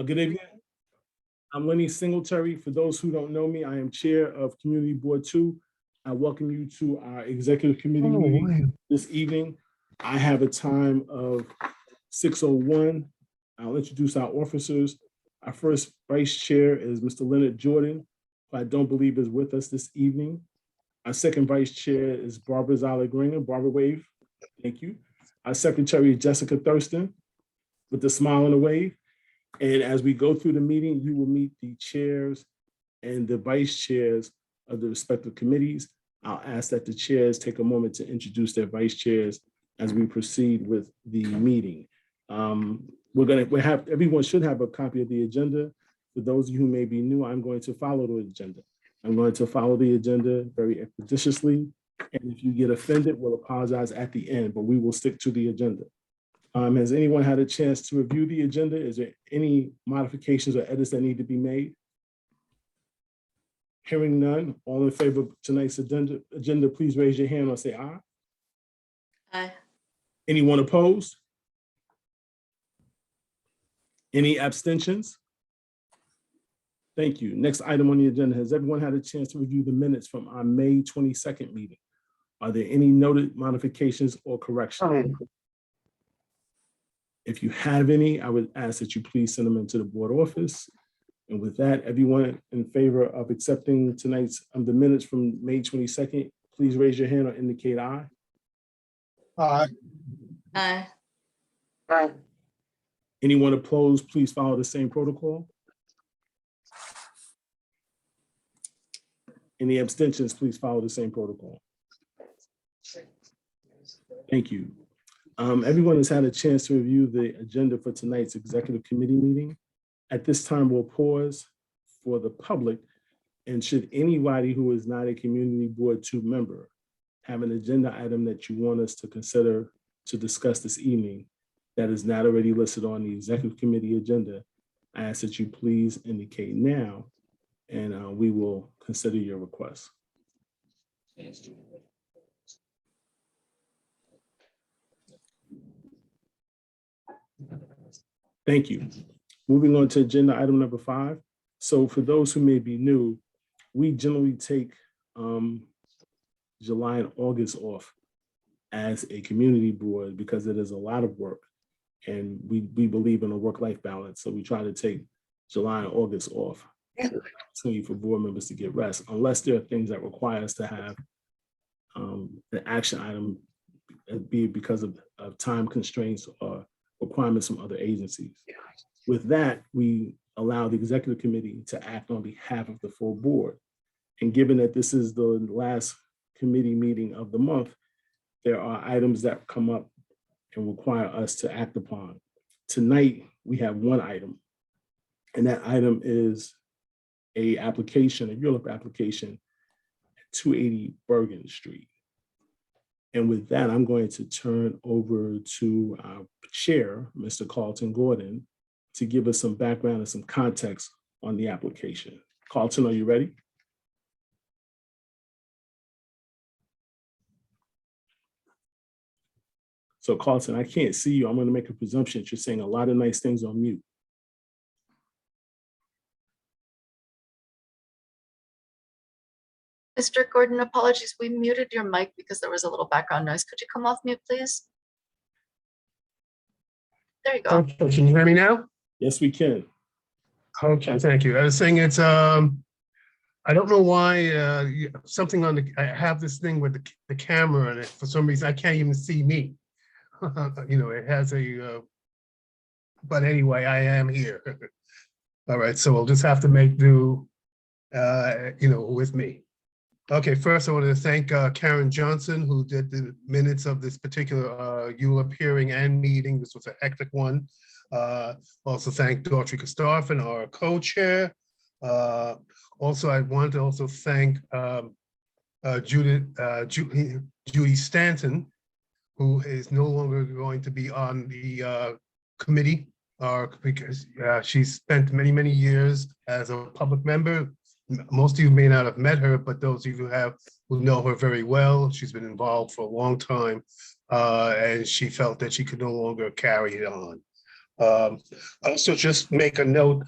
Good evening. I'm Lenny Singletary. For those who don't know me, I am Chair of Community Board 2. I welcome you to our Executive Committee meeting this evening. I have a time of 6:01. I'll introduce our officers. Our first Vice Chair is Mr. Leonard Jordan, who I don't believe is with us this evening. Our second Vice Chair is Barbara Greene. Barbara, wave. Thank you. Our Secretary is Jessica Thurston with the smile and the wave. And as we go through the meeting, you will meet the chairs and the vice chairs of the respective committees. I'll ask that the chairs take a moment to introduce their vice chairs as we proceed with the meeting. Everyone should have a copy of the agenda. For those of you who may be new, I'm going to follow the agenda. I'm going to follow the agenda very expeditiously. And if you get offended, we'll apologize at the end, but we will stick to the agenda. Has anyone had a chance to review the agenda? Is there any modifications or edits that need to be made? Hearing none, all in favor of tonight's agenda, please raise your hand or say aye. Aye. Anyone opposed? Any abstentions? Thank you. Next item on the agenda, has everyone had a chance to review the minutes from our May 22nd meeting? Are there any noted modifications or corrections? If you have any, I would ask that you please send them into the board office. And with that, everyone in favor of accepting tonight's the minutes from May 22nd, please raise your hand or indicate aye. Aye. Aye. Aye. Anyone opposed, please follow the same protocol. Any abstentions, please follow the same protocol. Thank you. Everyone has had a chance to review the agenda for tonight's executive committee meeting. At this time, we'll pause for the public. And should anybody who is not a Community Board 2 member have an agenda item that you want us to consider to discuss this evening that is not already listed on the executive committee agenda, I ask that you please indicate now, and we will consider your request. Thank you. Moving on to agenda item number 5. So for those who may be new, we generally take July and August off as a community board because it is a lot of work and we believe in a work-life balance. So we try to take July and August off for board members to get rest, unless there are things that require us to have an action item, be it because of time constraints or requirements from other agencies. With that, we allow the executive committee to act on behalf of the full board. And given that this is the last committee meeting of the month, there are items that come up and require us to act upon. Tonight, we have one item, and that item is a ULURP application at 280 Bergen Street. And with that, I'm going to turn over to our chair, Mr. Carlton Gordon, to give us some background and some context on the application. Carlton, are you ready? So Carlton, I can't see you. I'm going to make a presumption that you're saying a lot of nice things on mute. Mr. Gordon, apologies. We muted your mic because there was a little background noise. Could you come off mute, please? There you go. Okay, can you hear me now? Yes, we can. Okay, thank you. I was saying it's, I don't know why something on the, I have this thing with the camera on it. For some reason, I can't even see me. You know, it has a, but anyway, I am here. All right, so we'll just have to make do, you know, with me. Okay, first I want to thank Karen Johnson, who did the minutes of this particular ULURP hearing and meeting. This was a hectic one. Also thank Daughtry Kostarfin, our co-chair. Also, I want to also thank Judy Stanton, who is no longer going to be on the committee, because she spent many, many years as a public member. Most of you may not have met her, but those of you who know her very well, she's been involved for a long time, and she felt that she could no longer carry it on. Also, just make a note,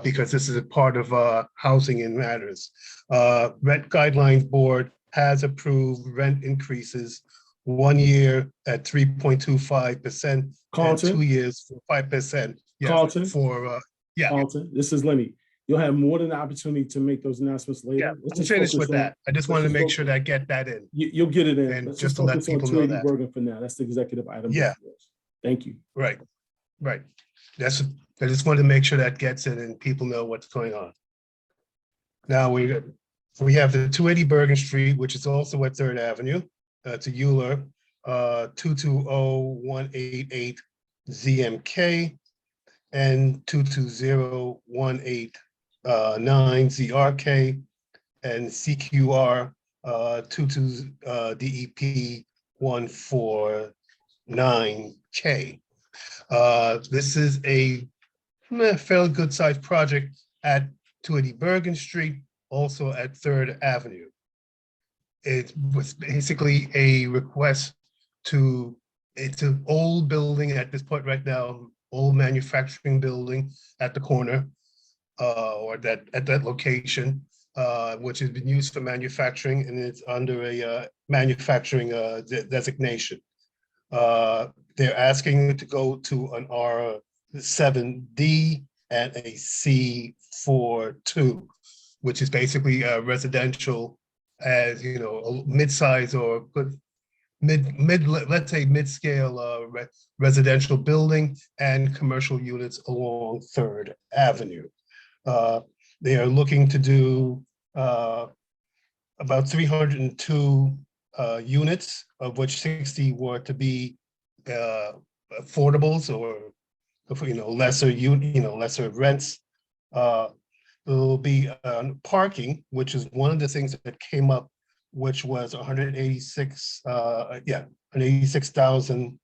because this is a part of Housing and Matters. Rent Guidelines Board has approved rent increases 1 year at 3.25% and Carlton? 2 years for 5%. Yeah, Carlton? for yeah, Carlton, this is Lenny. You'll have more than an opportunity to make those announcements later. yeah. Let's I'm just finished focus with on- that. I just let's wanted to just make focus- sure that I get that in. You'll get it in. And Let's just just to let focus on people know 280 that. Bergen for now. That's the executive item. Yeah. before us. Thank you. Right, right. I just wanted to make sure that gets in and people know what's going on. Now we have the 280 Bergen Street, which is also at Third Avenue. It's a ULURP, 220188 ZMK and 220189 ZRK and CQR 22 DEP 149K. This is a fairly good sized project at 280 Bergen Street, also at Third Avenue. It was basically a request to, it's an old building at this point right now, old manufacturing building at the corner, or that at that location, which has been used for manufacturing, and it's under a manufacturing designation. They're asking it to go to an R7D and a C42, which is basically residential, as you know, a mid-size or good let's say mid-scale residential building and commercial units along Third Avenue. They are looking to do about 302 units, of which 60 were to be affordables or lesser rents. There will be parking, which is one of the things that came up, which was 186,000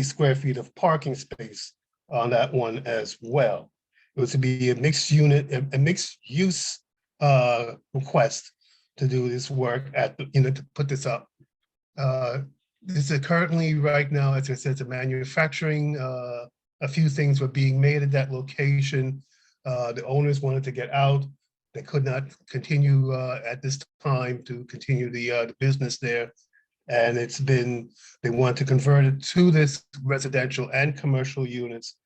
square feet of parking space on that one as well. It was to be a mixed use request to do this work to put this up. This is currently right now, as I said, it's a manufacturing. A few things were being made at that location. The owners wanted to get out. They could not continue at this time to continue the business there. And they want to convert it to this residential and commercial units,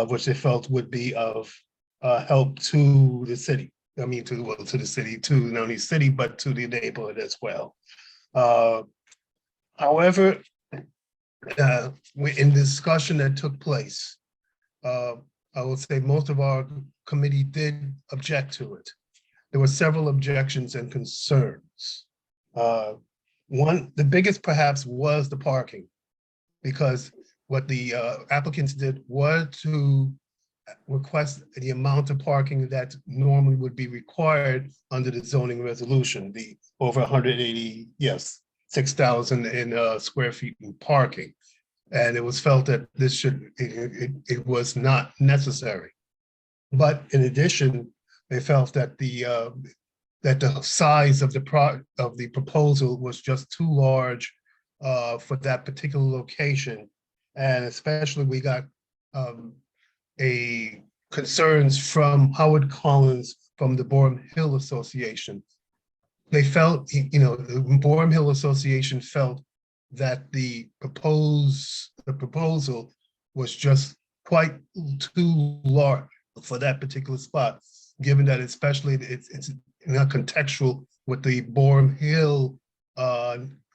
which they felt would be of help to the city. I mean, to the city, to not only city, but to the neighborhood as well. However, in the discussion that took place, I would say most of our committee did object to it. There were several objections and concerns. The biggest perhaps was the parking, because what the applicants did was to request the amount of parking that normally would be required under the zoning resolution, the over 180, yes, 6,000 in square feet in parking. And it was felt that it was not necessary. But in addition, they felt that the size of the proposal was just too large for that particular location. And especially we got concerns from Howard Collins from the Borum Hill Association. They felt, the Borum Hill Association felt that the proposal was just quite too large for that particular spot, given that especially it's not contextual with the Borum Hill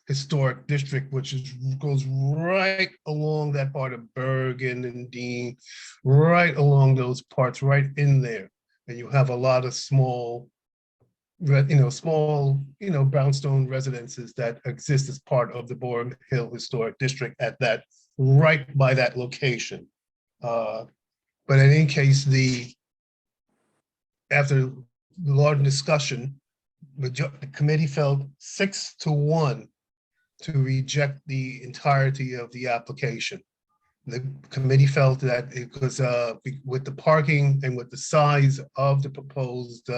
historic district, which goes right along that part of Bergen and Dean, right along those parts, right in there. And you have a lot of small brownstone residences that exist as part of the Borum Hill Historic District right by that location. But in any case, after the large discussion, the committee felt 6-1 to reject the entirety of the application. The committee felt that it was with the parking and with the size of the proposed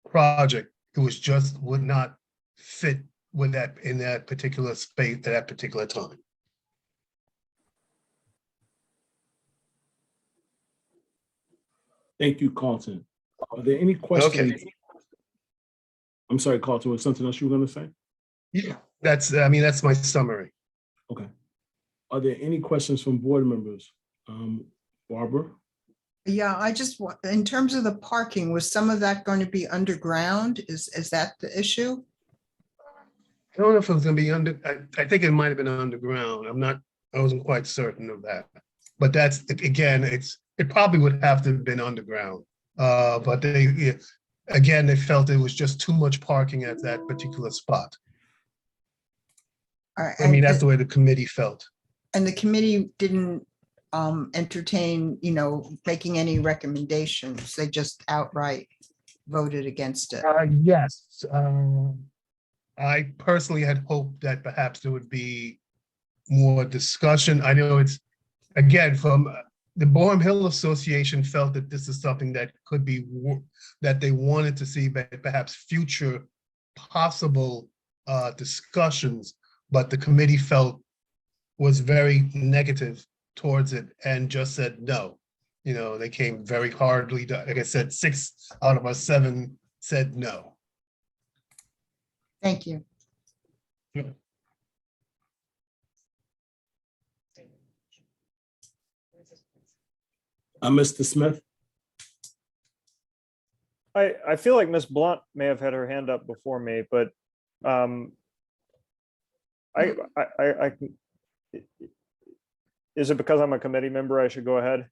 project, it would not fit with that in that particular space at that particular time. Thank you, Carlton. Are there any questions? Okay. I'm sorry, Carlton, was something else you were going to say? Yeah, that's my summary. Okay. Are there any questions from board members? Barbara? Yeah, I just, in terms of the parking, was some of that going to be underground? Is that the issue? I don't know if it was gonna be I think it might have been underground. I wasn't quite certain of that. But that's, again, it probably would have to have been underground. But again, they felt it was just too much parking at that particular spot. All right, I mean, that's the way the committee felt. And the committee didn't entertain, making any recommendations. They just outright voted against it. Yes. I personally had hoped that perhaps there would be more discussion. I know it's, again, from the Boerum Hill Association felt that this is something that could be, that they wanted to see perhaps future possible discussions, but the committee felt was very negative towards it and just said no. They came very hardly, like I said, 6 out of our 7 said no. Thank you. Mr. Smith? I feel like Ms. Blunt may have had her hand up before me, but is it because I'm a committee member I should go ahead?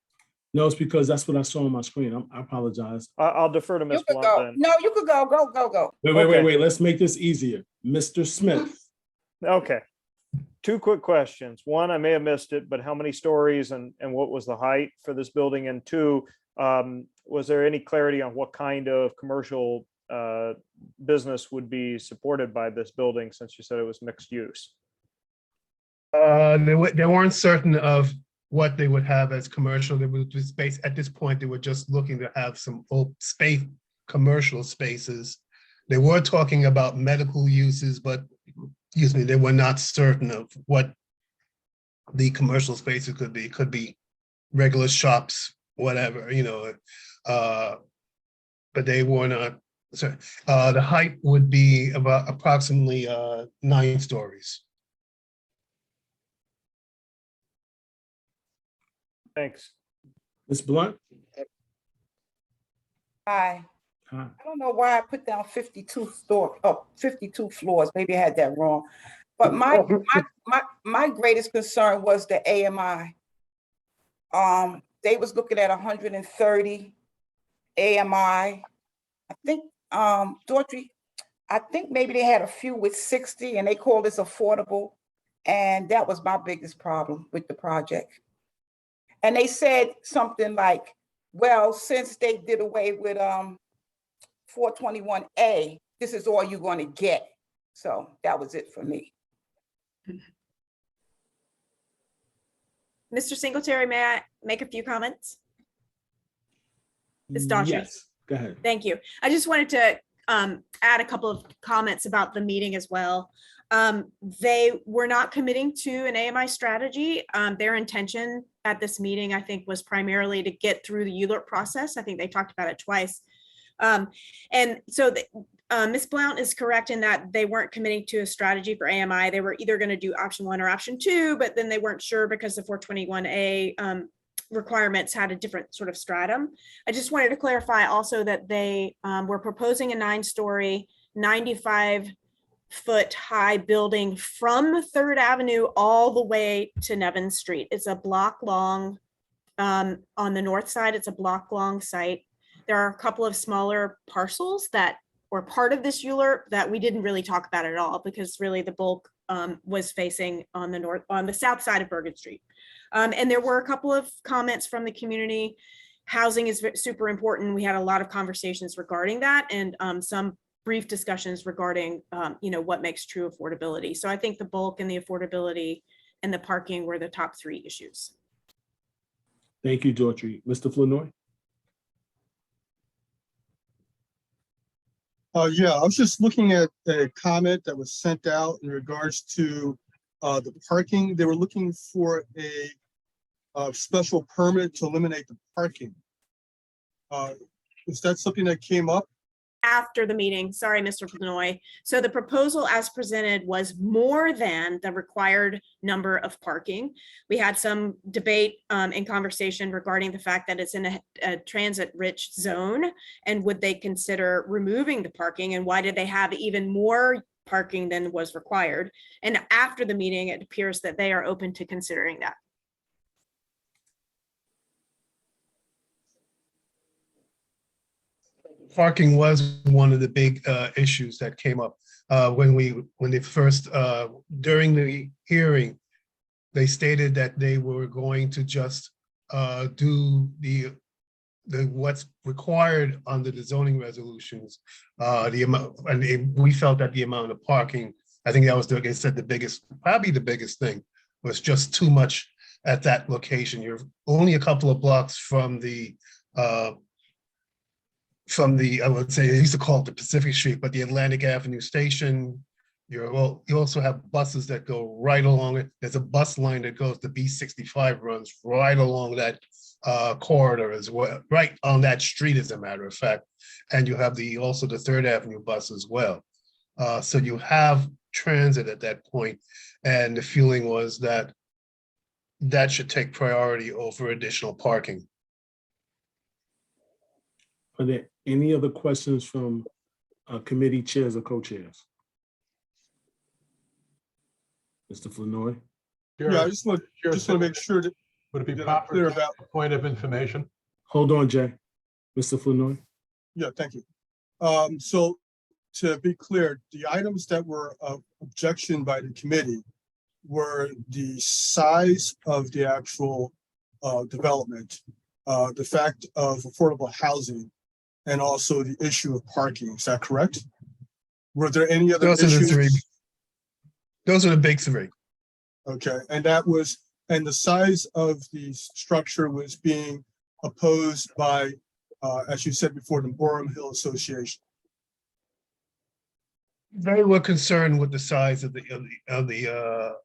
No, it's because that's what I saw on my screen. I apologize. I'll defer to Ms. You could Blunt go. then. No, you could go. Go. Okay. Let's make this easier. Mr. Smith? Okay. 2 quick questions. 1, I may have missed it, but how many stories and what was the height for this building? And 2, was there any clarity on what kind of commercial business would be supported by this building, since you said it was mixed use? They weren't certain of what they would have as commercial. There was space at this point. They were just looking to have some space, commercial spaces. They were talking about medical uses, but excuse me, they were not certain of what the commercial spaces could be. It could be regular shops, whatever, but they were not. So the height would be about approximately 9 stories. Thanks. Ms. Blunt? Hi. Hi. I don't know why I put down 52 floors. Maybe I had that wrong. But my greatest concern was the AMI. They was looking at 130 AMI. I think, Daughtry, I think maybe they had a few with 60 and they called this affordable. And that was my biggest problem with the project. And they said something like, well, since they did away with 421A, this is all you're going to get. So that was it for me. Mr. Singletary, may I make a few comments? Ms. Daughtry. Yes, go ahead. Thank you. I just wanted to add a couple of comments about the meeting as well. They were not committing to an AMI strategy. Their intention at this meeting, I think, was primarily to get through the ULURP process. I think they talked about it twice. And so Ms. Blount is correct in that they weren't committing to a strategy for AMI. They were either going to do option 1 or option 2, but then they weren't sure because the 421A requirements had a different sort of stratum. I just wanted to clarify also that they were proposing a 9-story, 95-foot high building from 3rd Avenue all the way to Nevin Street. It's a block long on the north side. It's a block long site. There are a couple of smaller parcels that were part of this ULURP that we didn't really talk about at all because really the bulk was facing on the south side of Bergen Street. And there were a couple of comments from the community. Housing is super important. We had a lot of conversations regarding that and some brief discussions regarding what makes true affordability. So I think the bulk and the affordability and the parking were the top 3 issues. Thank you, Daughtry. Mr. Flournoy? Yeah, I was just looking at a comment that was sent out in regards to the parking. They were looking for a special permit to eliminate the parking. Is that something that came up? After the meeting, sorry, Mr. Flanoy. So the proposal as presented was more than the required number of parking. We had some debate and conversation regarding the fact that it's in a transit-rich zone, and would they consider removing the parking, and why did they have even more parking than was required? And after the meeting, it appears that they are open to considering that. Parking was one of the big issues that came up when they first, during the hearing, they stated that they were going to just do the what's required under the zoning resolutions, the amount, and we felt that the amount of parking, I think that was, they said, the biggest, probably the biggest thing, was just too much at that location. You're only a couple of blocks from the, I would say, they used to call it the Pacific Street, but the Atlantic Avenue station. You also have buses that go right along it. There's a bus line that goes, the B65 runs right along that corridor as well, right on that street, as a matter of fact. And you have also the 3rd Avenue bus as well. So you have transit at that point, and the feeling was that that should take priority over additional parking. Are there any other questions from committee chairs or co-chairs? Mr. Flanoy? Yeah, I just want to make sure that Would it be that I'm proper clear to about. have a point of information? Hold on, Jay. Mr. Flanoy? Yeah, thank you. So to be clear, the items that were of objection by the committee were the size of the actual development, the fact of affordable housing, and also the issue of parking. Is that correct? Were there any other Those are the issues? three. Those are the big three. Okay, and the size of the structure was being opposed by, as you said before, the Borum Hill Association. They were concerned with the size of the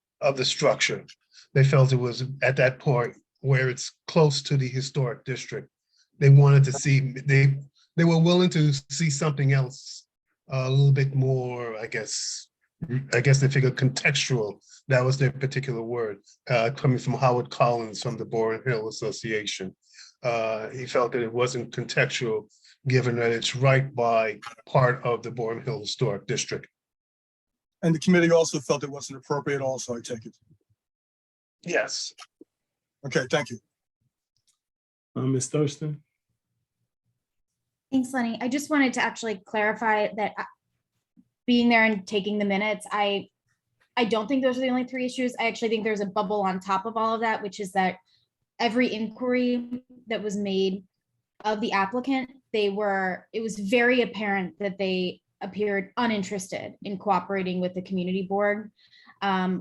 structure. They felt it was at that point where it's close to the historic district. They wanted to see, they were willing to see something else, a little bit more, I guess they figured contextual. That was their particular word, coming from Howard Collins from the Boren Hill Association. He felt that it wasn't contextual, given that it's right by part of the Boren Hill Historic District. And the committee also felt it wasn't appropriate also, I take it. Yes. Okay, thank you. Ms. Thurston? Thanks, Lenny. I just wanted to actually clarify that being there and taking the minutes, I don't think those are the only 3 issues. I actually think there's a bubble on top of all of that, which is that every inquiry that was made of the applicant, it was very apparent that they appeared uninterested in cooperating with the community board,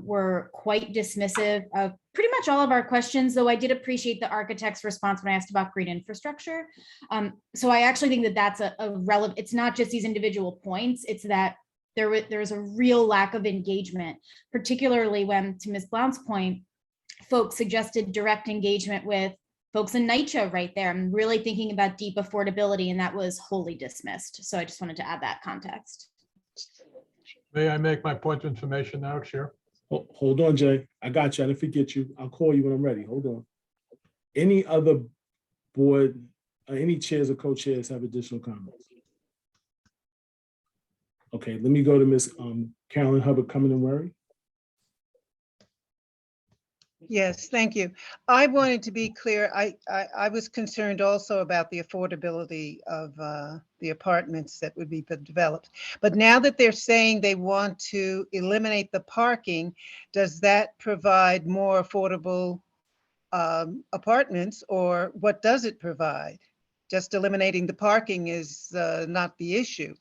were quite dismissive of pretty much all of our questions, though I did appreciate the architect's response when I asked about green infrastructure. So I actually think that that's a relevant, it's not just these individual points, it's that there's a real lack of engagement, particularly when, to Ms. Blount's point, folks suggested direct engagement with folks in NYCHA right there. I'm really thinking about deep affordability, and that was wholly dismissed. So I just wanted to add that context. May I make my point of information now, Chair? Hold on, Jay. I got you. I didn't forget you. I'll call you when I'm ready. Hold on. Any other board, any chairs or co-chairs have additional comments? Okay, let me go to Ms. Carolyn Hubbard Cumming and Worry. Yes, thank you. I wanted to be clear. I was concerned also about the affordability of the apartments that would be developed. But now that they're saying they want to eliminate the parking, does that provide more affordable apartments, or what does it provide? Just eliminating the parking is not the issue,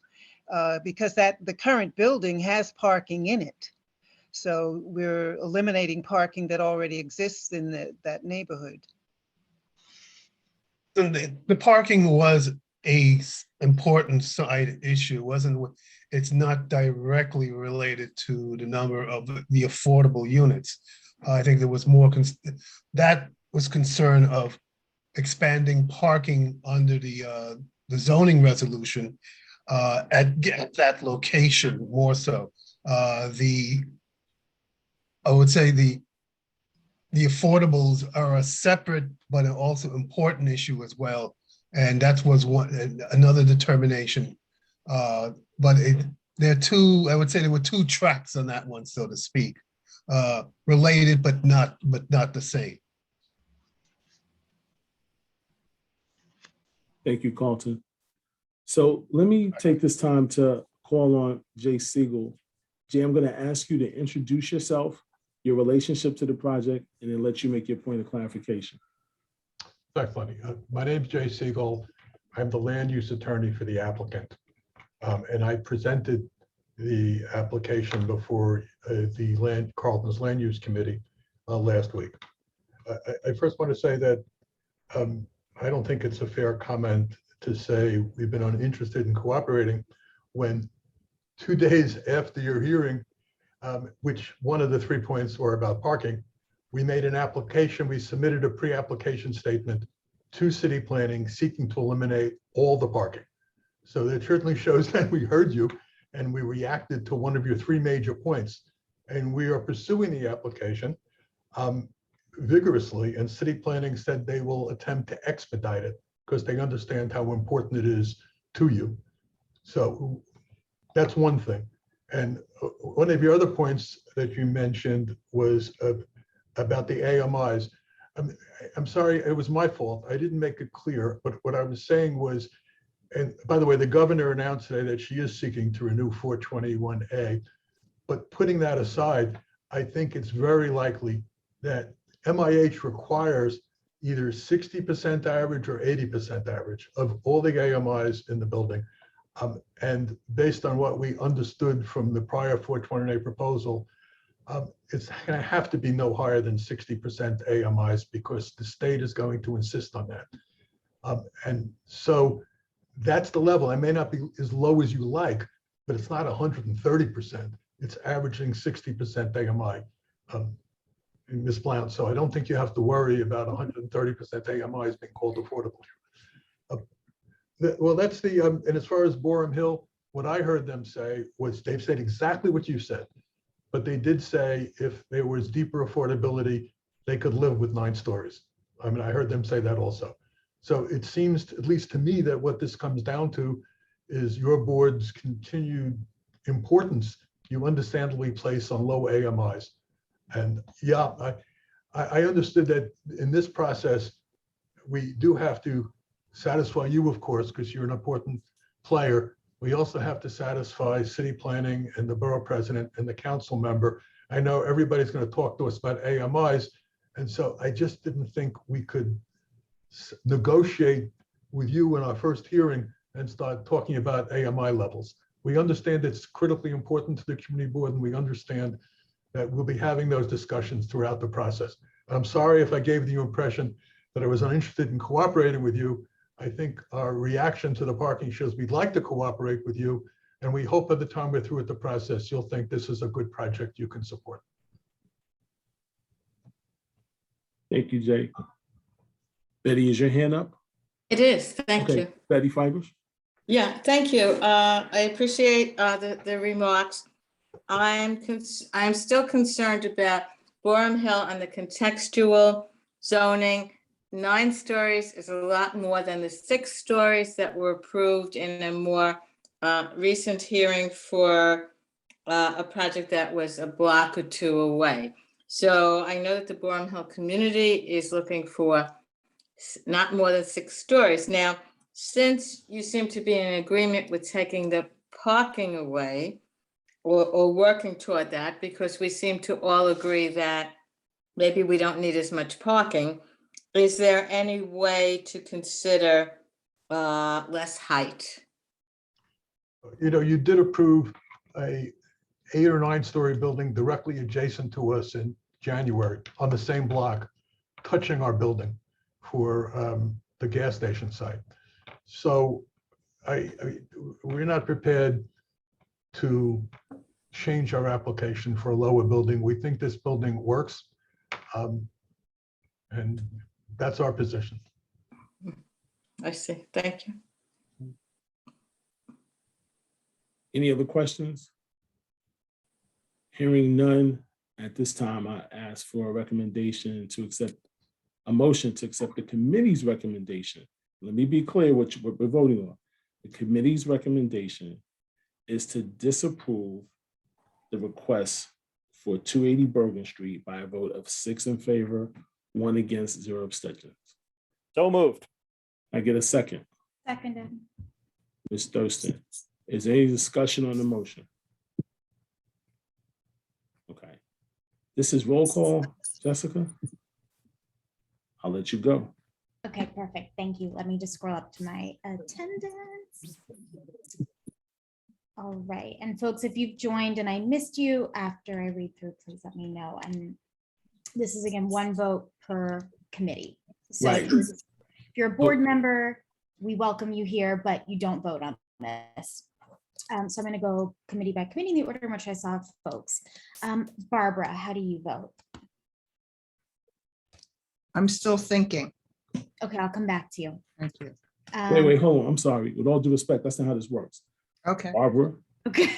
because the current building has parking in it. So we're eliminating parking that already exists in that neighborhood. The parking was a important side issue, it's not directly related to the number of the affordable units. I think there was more, that was concern of expanding parking under the zoning resolution at that location more so. I would say the affordables are a separate but also important issue as well. And that was another determination. But there are two, I would say there were two tracks on that one, so to speak, related but not the same. Thank you, Carlton. So let me take this time to call on Jay Siegel. Jay, I'm going to ask you to introduce yourself, your relationship to the project, and then let you make your point of clarification. Thanks, Lenny. My name's Jay Siegel. I'm the land use attorney for the applicant. And I presented the application before the Carlton's Land Use Committee last week. I first want to say that I don't think it's a fair comment to say we've been uninterested in cooperating when 2 days after your hearing, which one of the 3 points were about parking, we made an application, we submitted a pre-application statement to city planning seeking to eliminate all the parking. So that certainly shows that we heard you and we reacted to one of your 3 major points. And we are pursuing the application vigorously, and city planning said they will attempt to expedite it because they understand how important it is to you. So that's one thing. And one of your other points that you mentioned was about the AMIs. I'm sorry, it was my fault. I didn't make it clear, but what I was saying was, and by the way, the governor announced today that she is seeking to renew 421A, but putting that aside, I think it's very likely that MIH requires either 60% average or 80% average of all the AMIs in the building. And based on what we understood from the prior 420A proposal, it's going to have to be no higher than 60% AMIs because the state is going to insist on that. And so that's the level. It may not be as low as you like, but it's not 130%. It's averaging 60% AMI. Ms. Blount, so I don't think you have to worry about 130% AMIs being called affordable. Well, that's the, and as far as Borum Hill, what I heard them say was they've said exactly what you said, but they did say if there was deeper affordability, they could live with 9 stories. I mean, I heard them say that also. So it seems, at least to me, that what this comes down to is your board's continued importance you understandably place on low AMIs. And yeah, I understood that in this process, we do have to satisfy you, of course, because you're an important player. We also have to satisfy city planning and the borough president and the council member. I know everybody's going to talk to us about AMIs. And so I just didn't think we could negotiate with you in our first hearing and start talking about AMI levels. We understand it's critically important to the community board, and we understand that we'll be having those discussions throughout the process. I'm sorry if I gave the impression that I was uninterested in cooperating with you. I think our reaction to the parking shows we'd like to cooperate with you, and we hope by the time we're through with the process, you'll think this is a good project you can support. Thank you, Jay. Betty, is your hand up? It is, thank you. Betty Fibers. Yeah, thank you. I appreciate the remarks. I'm still concerned about Borum Hill and the contextual zoning. 9 stories is a lot more than the 6 stories that were approved in a more recent hearing for a project that was a block or 2 away. So I know that the Borum Hill community is looking for not more than 6 stories. Now, since you seem to be in agreement with taking the parking away or working toward that, because we seem to all agree that maybe we don't need as much parking, is there any way to consider less height? You know, you did approve a 8 or 9 story building directly adjacent to us in January on the same block, touching our building for the gas station site. So we're not prepared to change our application for a lower building. We think this building works. And that's our position. I see. Thank you. Any other questions? Hearing none, at this time, I ask for a recommendation to accept, a motion to accept the committee's recommendation. Let me be clear what we're voting on. The committee's recommendation is to disapprove the request for 280 Bergen Street by a vote of 6 in favor, 1 against, 0 abstentions. So moved. I get a second. Seconded. Ms. Thurston, is there any discussion on the motion? Okay. This is roll call, Jessica. I'll let you go. Okay, perfect. Thank you. Let me just scroll up to my attendance. All right. And folks, if you've joined and I missed you after I read through, please let me know. And this is again, 1 vote per committee. So Right. if you're a board member, we welcome you here, but you don't vote on this. So I'm going to go committee by committee in the order in which I saw folks. Barbara, how do you vote? I'm still thinking. Okay, I'll come back to you. Thank you. Wait, hold on. I'm sorry. With all due respect, that's not how this works. Okay. Barbara. Okay.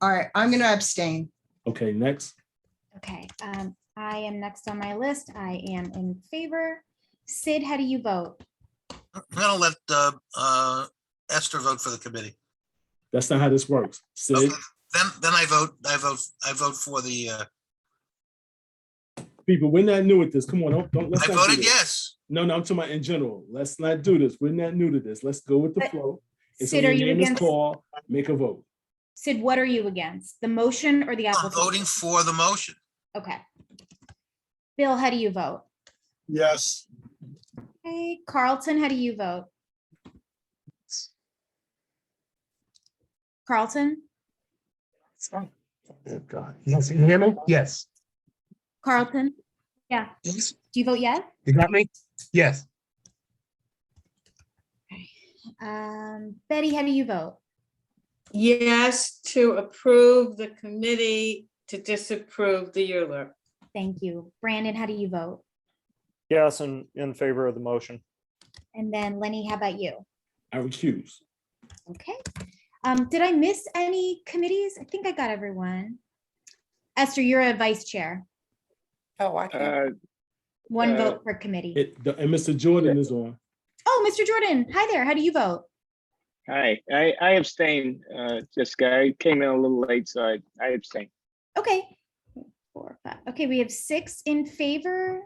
All right, I'm going to abstain. Okay, next. Okay, I am next on my list. I am in favor. Sid, how do you vote? I'm gonna let Esther vote for the committee. That's not how this works. Sid, Okay, then I vote for the, people, we're not new at this. Come on, let's I not do voted this. yes. No, I'm talking about in general. Let's not do this. We're not new to this. Let's go with the But flow. It's Sid, are you unanimous against? call. Make a vote. Sid, what are you against? The motion or the I'm application? voting for the motion. Okay. Bill, how do you vote? Yes. Okay, Carlton, how do you vote? Carlton? Oh, God. Yes, you hear me? Yes. Carlton? Yeah. Yes. Do you vote yes? You got me? Yes. Betty, how do you vote? Yes, to approve the committee, to disapprove the ULURP. Thank you. Brandon, how do you vote? Yes, and in favor of the motion. And then Lenny, how about you? I recuse. Okay. Did I miss any committees? I think I got everyone. Esther, you're a vice chair. Oh, I can't. 1 vote per committee. And Mr. Jordan is on. Oh, Mr. Jordan, hi there. How do you vote? Hi, I abstain, Jessica. I came in a little late, so I abstain. Okay. 4, 5. Okay, we have 6 in favor,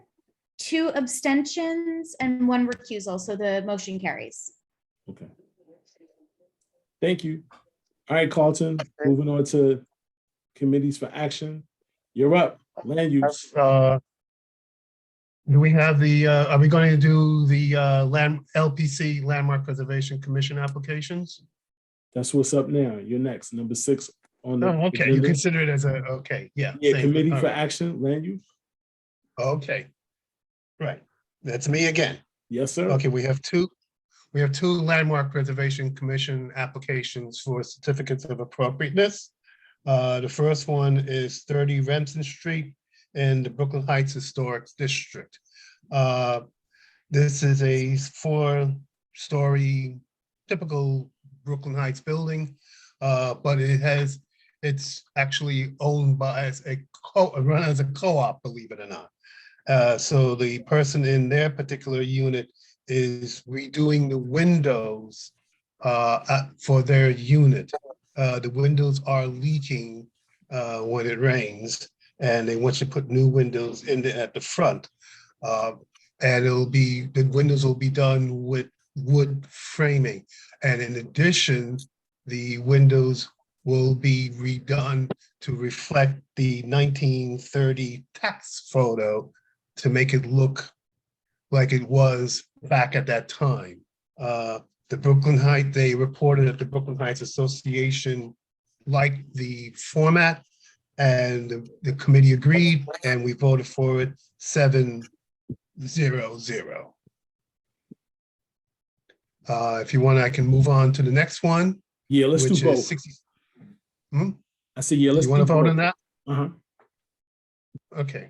2 abstentions, and 1 recusal. So the motion carries. Okay. Thank you. All right, Carlton, moving on to committees for action. You're up. Land use. Do we have the, are we going to do the LPC Landmark Preservation Commission applications? That's what's up now. You're next. Number 6 on the. Oh, okay, you agenda. consider it as a, okay, yeah. Yeah, same, committee all for right. action, land use. Okay. Right, that's me again. Yes, sir. Okay, we have two Landmark Preservation Commission applications for certificates of appropriateness. The first one is 30 Remsen Street in the Brooklyn Heights Historic District. This is a 4-story typical Brooklyn Heights building, but it's actually owned by run as a co-op, believe it or not. So the person in their particular unit is redoing the windows for their unit. The windows are leaking when it rains, and they want you to put new windows at the front. And the windows will be done with wood framing. And in addition, the windows will be redone to reflect the 1930 tax photo to make it look like it was back at that time. They reported that the Brooklyn Heights Association liked the format, and the committee agreed, and we voted for it 7-0-0. If you want, I can move on to the next one. Yeah, let's do which is both. 60. I said, yeah, let's You want to do vote both. on that? Uh-huh. Okay.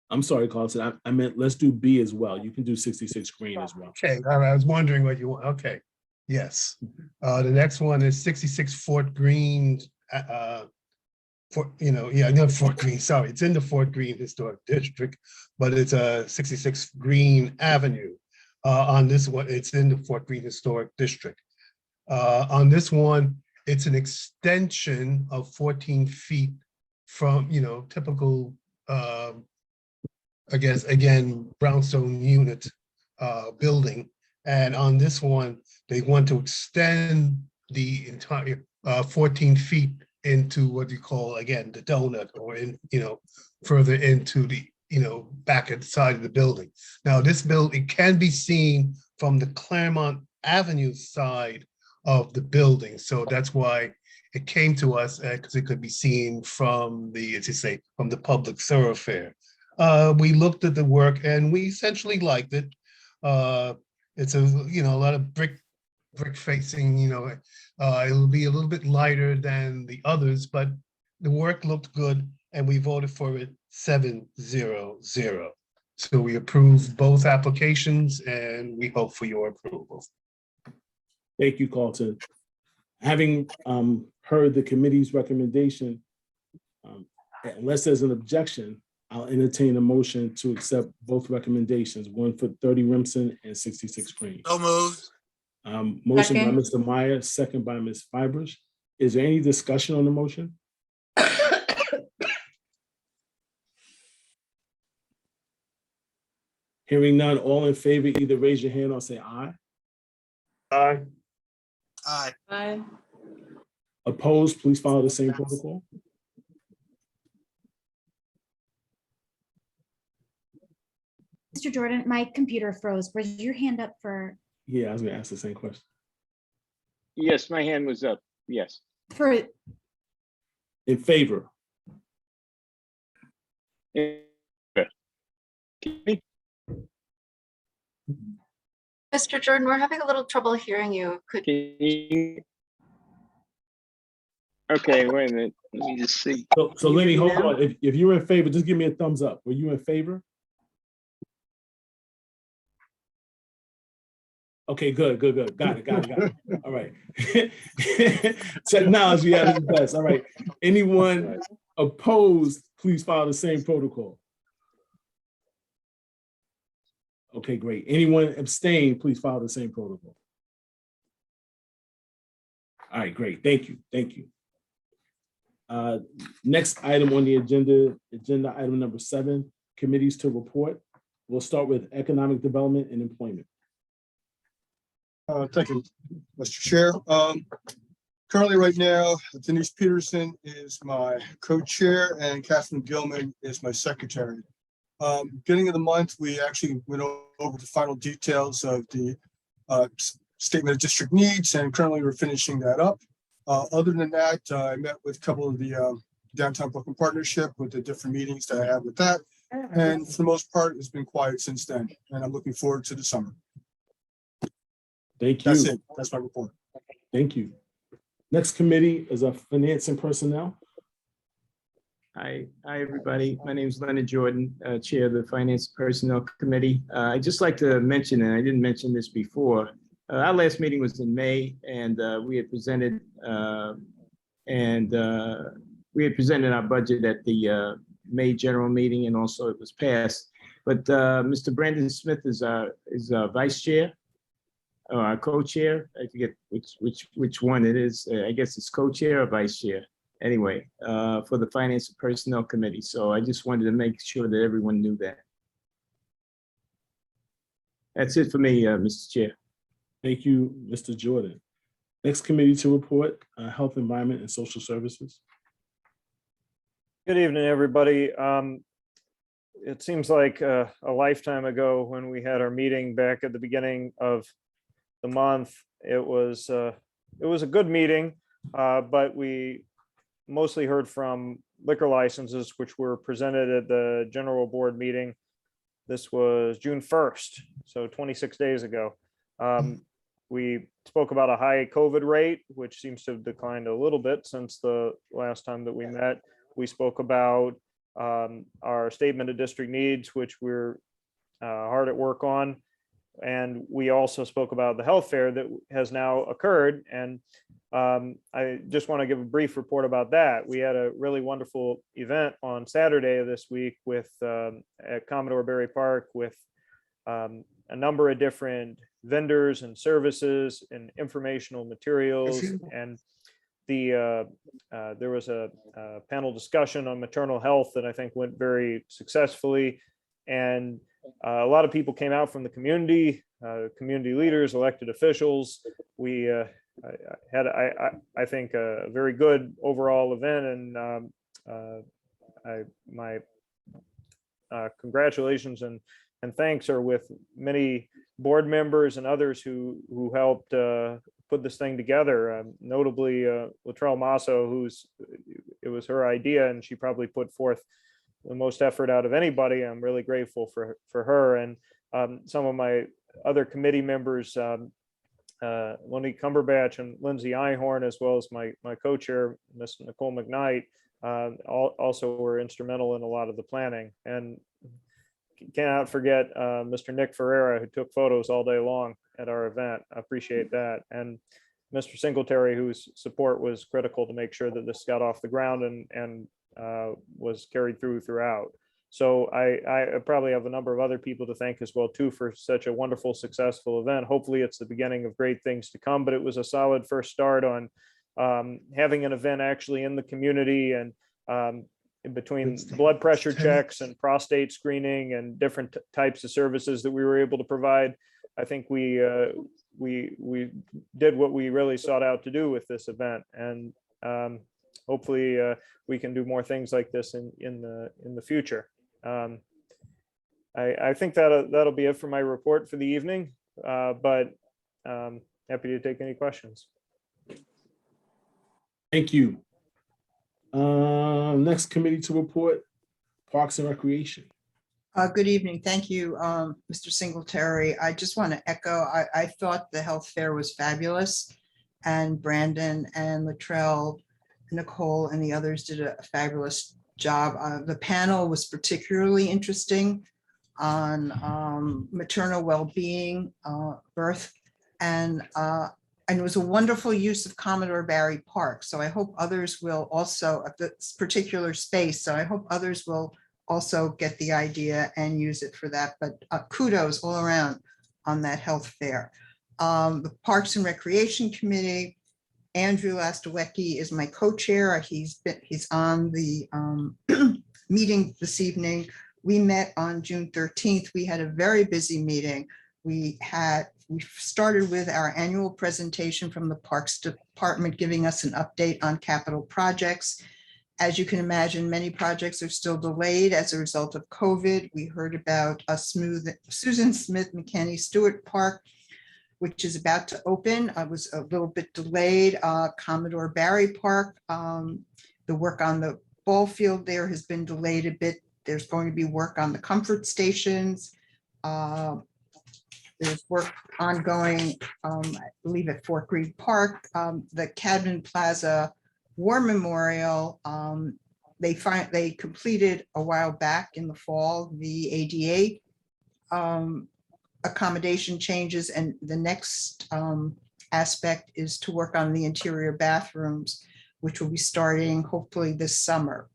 I'm sorry, Carlton. I meant let's do B as well. You can do 66 Greene as well. Okay, all right, I was wondering what you want. Okay, yes. The next one is 66 Fort Greene. Not Fort Greene, sorry. It's in the Fort Greene Historic District, but it's 66 Greene Avenue. On this one, it's in the Fort Greene Historic District. On this one, it's an extension of 14 feet from, typical, I guess, again, brownstone unit building. And on this one, they want to extend the entire 14 feet into what you call, again, the donut, or further into the, back at the side of the building. Now, this building can be seen from the Claremont Avenue side of the building. So that's why it came to us, because it could be seen from the, as you say, from the public thoroughfare. We looked at the work and we essentially liked it. It's a lot of brick facing. It'll be a little bit lighter than the others, but the work looked good, and we voted for it 7-0-0. So we approved both applications, and we hope for your approval. Thank you, Carlton. Having heard the committee's recommendation, unless there's an objection, I'll entertain a motion to accept both recommendations, one for 30 Remsen and 66 Greene. So moved. Motion by Second. Mr. Meyer, second by Ms. Fibrous. Is there any discussion on the motion? Hearing none, all in favor, either raise your hand or say aye. Aye. Aye. Aye. Opposed, please follow the same protocol. Mr. Jordan, my computer froze. Was your hand up for, Yeah, I was gonna ask the same question. Yes, my hand was up. Yes. for, In favor, Mr. Jordan, we're having a little trouble hearing you. Could Okay, wait a minute. Let me just see. so Lenny, hold on. If you're in favor, just give me a thumbs up. Were you in favor? Okay, good. Got it. All right. Technology at its best. All right. Anyone opposed, please follow the same protocol. Okay, great. Anyone abstain, please follow the same protocol. All right, great. Thank you. Next item on the agenda item number 7, committees to report. We'll start with economic development and employment. Thank you, Mr. Chair. Currently, right now, Denise Peterson is my co-chair and Catherine Gilman is my secretary. Beginning of the month, we actually went over the final details of the statement of district needs, and currently we're finishing that up. Other than that, I met with a couple of the Downtown Brooklyn Partnership with the different meetings that I had with that. And for the most part, it's been quiet since then, and I'm looking forward to the summer. Thank you. That's it. That's my report. Thank you. Next committee is finance and personnel. Hi, everybody. My name is Leonard Jordan, Chair of the Finance Personnel Committee. I'd just like to mention, and I didn't mention this before, our last meeting was in May, and we had presented our budget at the May general meeting, and also it was passed. But Mr. Brandon Smith is our vice chair, or our co-chair. I forget which one it is. I guess it's co-chair or vice chair. Anyway, for the Finance and Personnel Committee. So I just wanted to make sure that everyone knew that. That's it for me, Mr. Chair. Thank you, Mr. Jordan. Next committee to report, Health, Environment, and Social Services. Good evening, everybody. It seems like a lifetime ago when we had our meeting back at the beginning of the month. It was a good meeting, but we mostly heard from liquor licenses, which were presented at the general board meeting. This was June 1st, so 26 days ago. We spoke about a high COVID rate, which seems to have declined a little bit since the last time that we met. We spoke about our statement of district needs, which we're hard at work on. And we also spoke about the health fair that has now occurred. And I just want to give a brief report about that. We had a really wonderful event on Saturday of this week with at Commodore Barry Park with a number of different vendors and services and informational materials. And there was a panel discussion on maternal health that I think went very successfully. And a lot of people came out from the community, community leaders, elected officials. We had, I think, a very good overall event, and my congratulations and thanks are with many board members and others who helped put this thing together. Notably, Latrell Masso, it was her idea, and she probably put forth the most effort out of anybody. I'm really grateful for her, and some of my other committee members, Monique Cumberbatch and Lindsay Ihorn, as well as my co-chair, Ms. Nicole McKnight, also were instrumental in a lot of the planning. And cannot forget Mr. Nick Ferreira, who took photos all day long at our event. I appreciate that. And Mr. Singletary, whose support was critical to make sure that this got off the ground and was carried throughout. So I probably have a number of other people to thank as well too for such a wonderful, successful event. Hopefully it's the beginning of great things to come, but it was a solid first start on having an event actually in the community, and in between blood pressure checks and prostate screening and different types of services that we were able to provide. I think we did what we really sought out to do with this event, and hopefully we can do more things like this in the future. I think that'll be it for my report for the evening, but happy to take any questions. Thank you. Next committee to report, Parks and Recreation. Good evening. Thank you, Mr. Singletary. I just want to echo, I thought the health fair was fabulous, and Brandon and Latrell, Nicole, and the others did a fabulous job. The panel was particularly interesting on maternal well-being, birth, and it was a wonderful use of Commodore Barry Park. So I hope others will also, at this particular space, so I hope others will also get the idea and use it for that. But kudos all around on that health fair. The Parks and Recreation Committee, Andrew Lastawecki is my co-chair. He's on the meeting this evening. We met on June 13th. We had a very busy meeting. We started with our annual presentation from the Parks Department, giving us an update on capital projects. As you can imagine, many projects are still delayed as a result of COVID. We heard about Susan Smith McKinney Stewart Park, which is about to open. I was a little bit delayed. Commodore Barry Park, the work on the ball field there has been delayed a bit. There's going to be work on the comfort stations. There's work ongoing, I believe, at Fort Greene Park. The Cadman Plaza War Memorial, they completed a while back in the fall the ADA accommodation changes, and the next aspect is to work on the interior bathrooms, which will be starting hopefully this summer.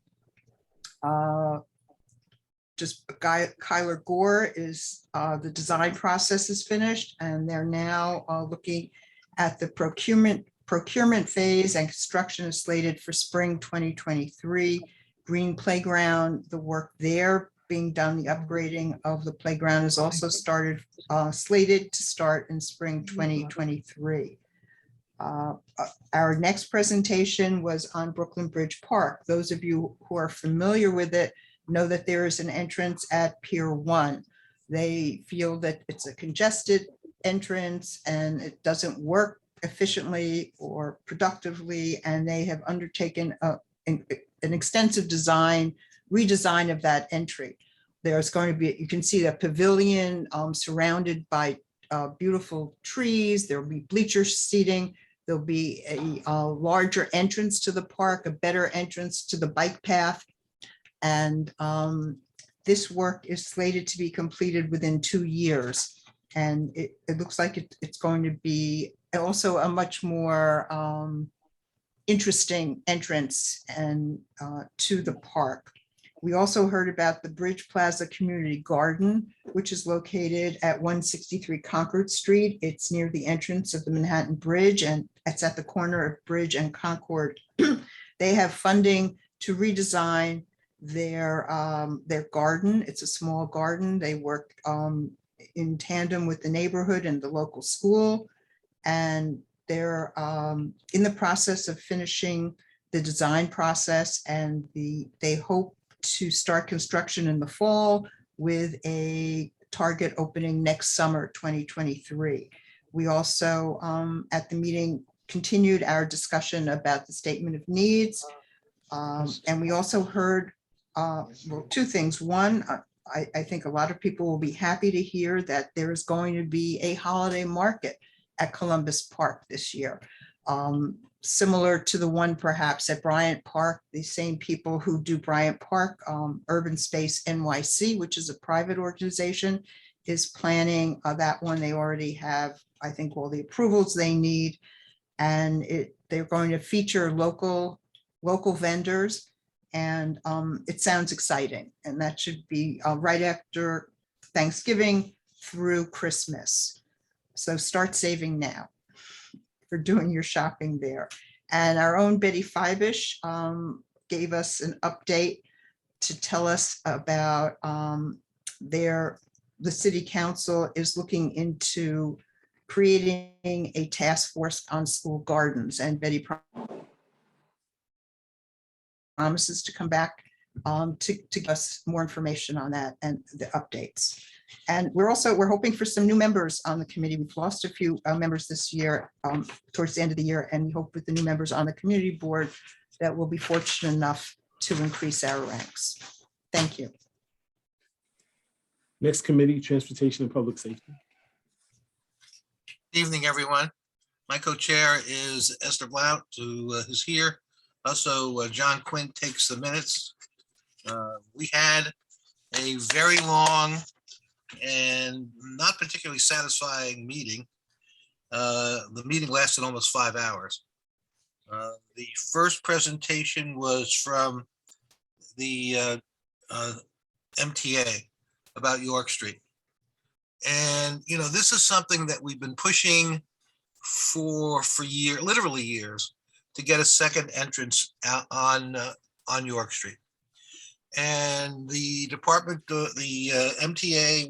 Kyler Gore is the design process is finished, and they're now looking at the procurement phase, and construction is slated for spring 2023. Green Playground, the work there being done, the upgrading of the playground is also slated to start in spring 2023. Our next presentation was on Brooklyn Bridge Park. Those of you who are familiar with it know that there is an entrance at Pier 1. They feel that it's a congested entrance and it doesn't work efficiently or productively, and they have undertaken an extensive redesign of that entry. There's going to be, you can see the pavilion surrounded by beautiful trees. There will be bleacher seating. There'll be a larger entrance to the park, a better entrance to the bike path. And this work is slated to be completed within 2 years. And it looks like it's going to be also a much more interesting entrance and to the park. We also heard about the Bridge Plaza Community Garden, which is located at 163 Concord Street. It's near the entrance of the Manhattan Bridge, and it's at the corner of Bridge and Concord. They have funding to redesign their garden. It's a small garden. They work in tandem with the neighborhood and the local school. And they're in the process of finishing the design process, and they hope to start construction in the fall with a target opening next summer, 2023. We also at the meeting continued our discussion about the statement of needs. And we also heard well, 2 things. One, I think a lot of people will be happy to hear that there is going to be a holiday market at Columbus Park this year. Similar to the one perhaps at Bryant Park, the same people who do Bryant Park, Urban Space NYC, which is a private organization, is planning that one. They already have, I think, all the approvals they need. And they're going to feature local vendors. And it sounds exciting. And that should be right after Thanksgiving through Christmas. So start saving now for doing your shopping there. And our own Betty Fibish gave us an update to tell us about the city council is looking into creating a task force on school gardens. And Betty promises to come back to give us more information on that and the updates. And we're hoping for some new members on the committee. We've lost a few members this year towards the end of the year, and we hope with the new members on the community board that we'll be fortunate enough to increase our ranks. Thank you. Next committee, Transportation and Public Safety. Good evening, everyone. My co-chair is Esther Blount, who is here. Also, John Quinn takes the minutes. We had a very long and not particularly satisfying meeting. The meeting lasted almost 5 hours. The first presentation was from the MTA about York Street. And, you know, this is something that we've been pushing for years, literally years, to get a second entrance out on York Street. And the department, the MTA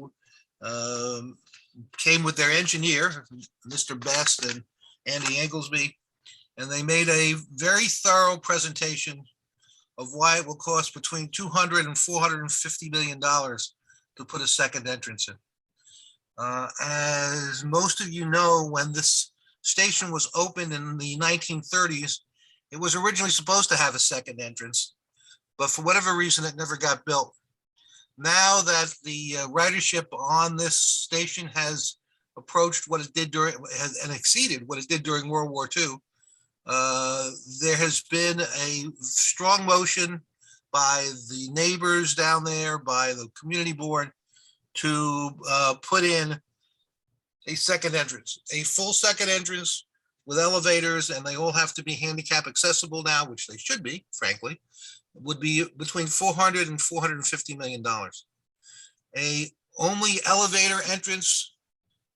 came with their engineer, Mr. Best and Andy Englesby, and they made a very thorough presentation of why it will cost between $200 and $450 million to put a second entrance in. As most of you know, when this station was opened in the 1930s, it was originally supposed to have a second entrance, but for whatever reason, it never got built. Now that the ridership on this station has approached what it did during and exceeded what it did during World War II, there has been a strong motion by the neighbors down there, by the community board, to put in a second entrance, a full second entrance with elevators, and they all have to be handicap accessible now, which they should be, frankly, would be between $400 and $450 million. A only elevator entrance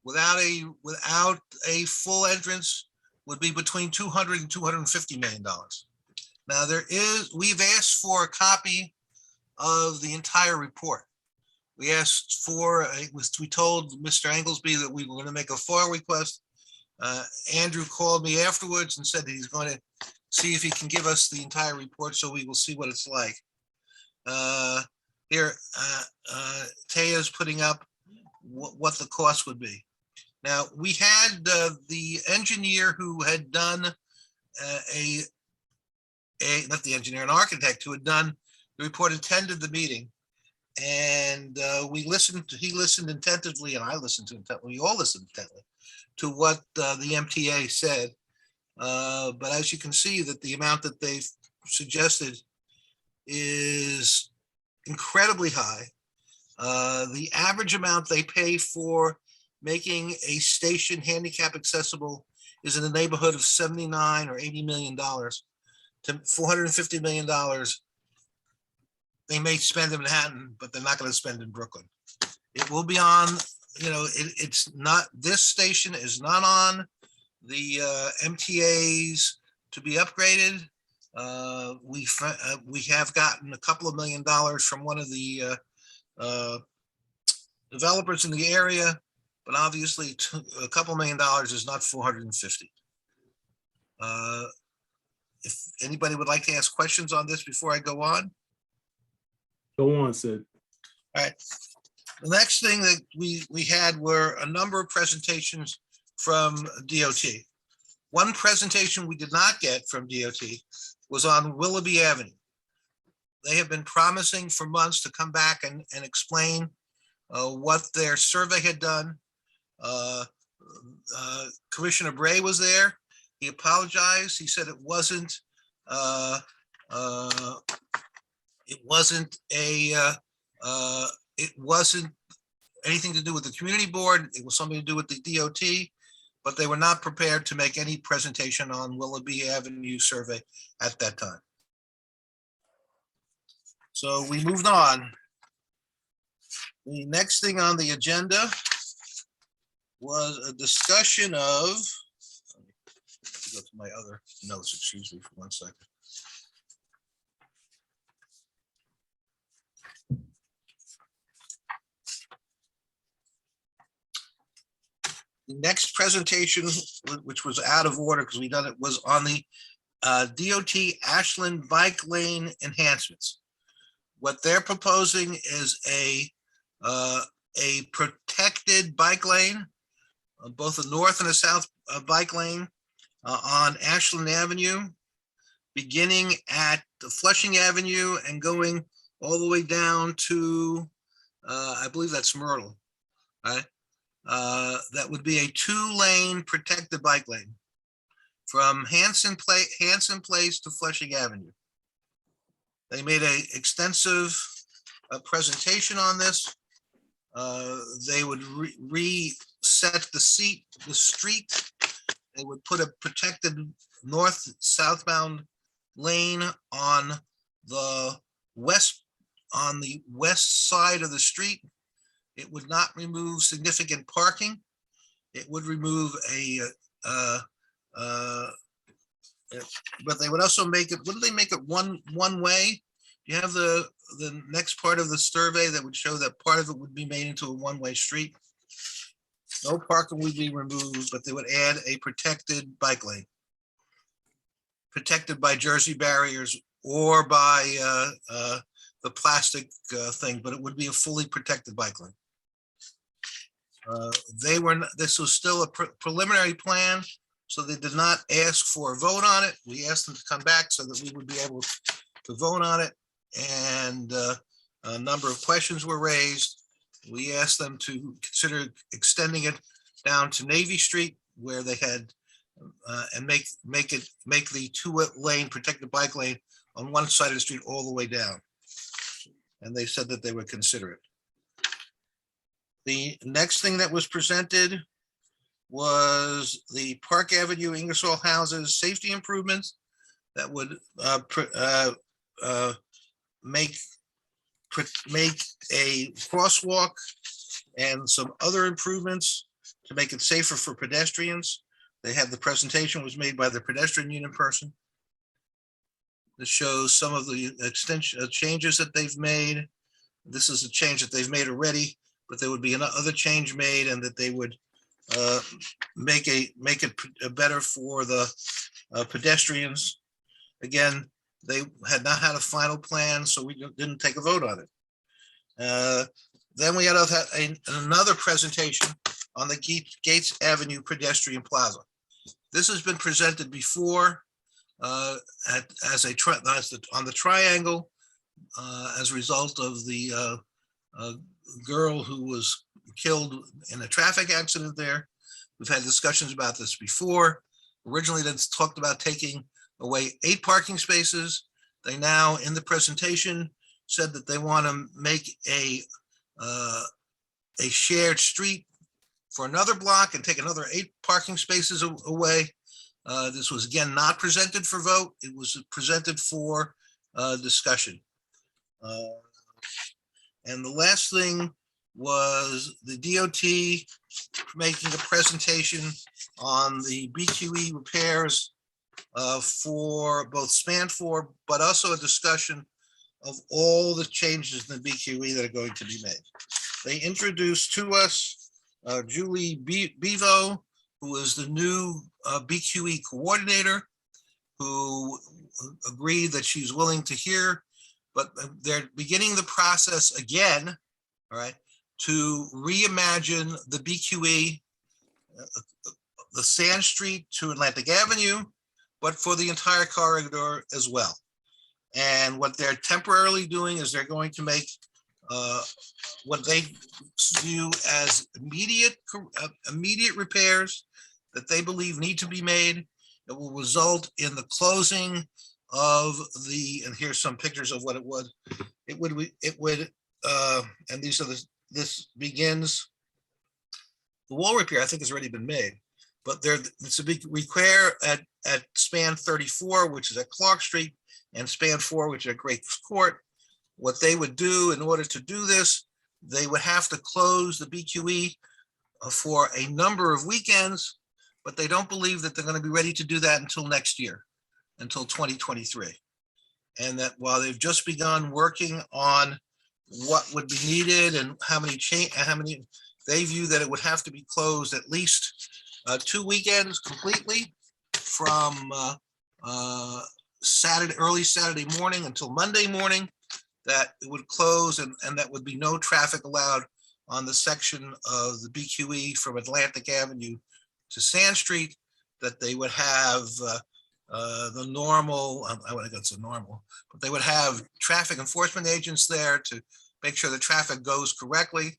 without a full entrance would be between $200 and $250 million. Now we've asked for a copy of the entire report. We asked for, we told Mr. Englesby that we were going to make a FOIL request. Andrew called me afterwards and said that he's going to see if he can give us the entire report, so we will see what it's like. Here, Taya's putting up what the cost would be. Now, we had the engineer who had done not the engineer, an architect who had done the report, attended the meeting. And he listened attentively, and I listened to intently, we all listened intently to what the MTA said. But as you can see, that the amount that they've suggested is incredibly high. The average amount they pay for making a station handicap accessible is in the neighborhood of $79 or $80 million. To $450 million, they may spend in Manhattan, but they're not going to spend in Brooklyn. It will be on, it's not, this station is not on the MTAs to be upgraded. We have gotten a couple of $1 million from one of the developers in the area, but obviously a couple $1 million is not 450. If anybody would like to ask questions on this before I go on. Go on, Sid. All right. The next thing that we had were a number of presentations from DOT. One presentation we did not get from DOT was on Willoughby Avenue. They have been promising for months to come back and explain what their survey had done. Commissioner Bray was there. He apologized. He said it wasn't anything to do with the community board. It was something to do with the DOT, but they were not prepared to make any presentation on Willoughby Avenue survey at that time. So we moved on. The next thing on the agenda was a discussion of, let me go to my other notes, excuse me for 1 second. The next presentation, which was out of order because we done it, was on the DOT Ashland bike lane enhancements. What they're proposing is a protected bike lane, both the north and the south bike lane on Ashland Avenue, beginning at Flushing Avenue and going all the way down to, I believe that's Myrtle, right? That would be a 2-lane protected bike lane from Hanson Place to Flushing Avenue. They made an extensive presentation on this. They would reset the street. They would put a protected north-southbound lane on the west side of the street. It would not remove significant parking. It would remove but they would also make it, wouldn't they make it one way? You have the next part of the survey that would show that part of it would be made into a one-way street. No parking would be removed, but they would add a protected bike lane, protected by Jersey barriers or by the plastic thing, but it would be a fully protected bike lane. This was still a preliminary plan, so they did not ask for a vote on it. We asked them to come back so that we would be able to vote on it. And a number of questions were raised. We asked them to consider extending it down to Navy Street, where they had and make the 2-lane protected bike lane on one side of the street all the way down. And they said that they would consider it. The next thing that was presented was the Park Avenue Ingersoll houses safety improvements that would make a crosswalk and some other improvements to make it safer for pedestrians. They had, the presentation was made by the pedestrian unit person. This shows some of the extension changes that they've made. This is a change that they've made already, but there would be another change made, and that they would make it better for the pedestrians. Again, they had not had a final plan, so we didn't take a vote on it. Then we had another presentation on the Gates Avenue pedestrian plaza. This has been presented before on the triangle as a result of the girl who was killed in a traffic accident there. We've had discussions about this before. Originally, they talked about taking away 8 parking spaces. They now, in the presentation, said that they want to make a shared street for another block and take another 8 parking spaces away. This was again not presented for vote. It was presented for discussion. And the last thing was the DOT making a presentation on the BQE repairs for both span 4, but also a discussion of all the changes in the BQE that are going to be made. They introduced to us Julie Bevo, who is the new BQE coordinator, who agreed that she's willing to hear, but they're beginning the process again, all right, to reimagine the BQE, the Sand Street to Atlantic Avenue, but for the entire corridor as well. And what they're temporarily doing is they're going to make what they view as immediate repairs that they believe need to be made. It will result in the closing of the, and here's some pictures of what it would. It would, and these are this begins. The wall repair, I think, has already been made, but it's a big repair at span 34, which is at Clark Street, and span 4, which is at Great Court. What they would do in order to do this, they would have to close the BQE for a number of weekends, but they don't believe that they're going to be ready to do that until next year, until 2023. And that while they've just begun working on what would be needed and how many, they view that it would have to be closed at least 2 weekends completely from early Saturday morning until Monday morning, that it would close, and that would be no traffic allowed on the section of the BQE from Atlantic Avenue to Sand Street, that they would have the normal, I want to go to normal, but they would have traffic enforcement agents there to make sure the traffic goes correctly.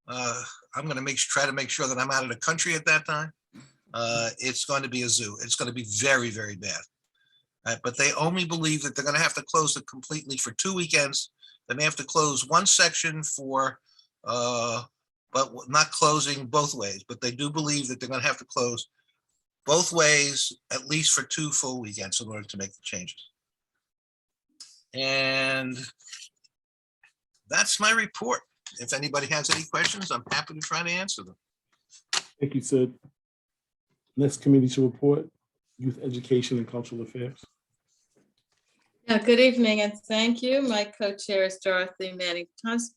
I'm going to try to make sure that I'm out of the country at that time. It's going to be a zoo. It's going to be very, very bad. But they only believe that they're going to have to close it completely for 2 weekends. They may have to close one section for, but not closing both ways. But they do believe that they're going to have to close both ways at least for 2 full weekends in order to make the changes. And that's my report. If anybody has any questions, I'm happy to try to answer them. Thank you, Sid. Next committee to report, Youth Education and Cultural Affairs. Yeah, good evening and thank you. My co-chair is Dorothy Manning-Tunstall.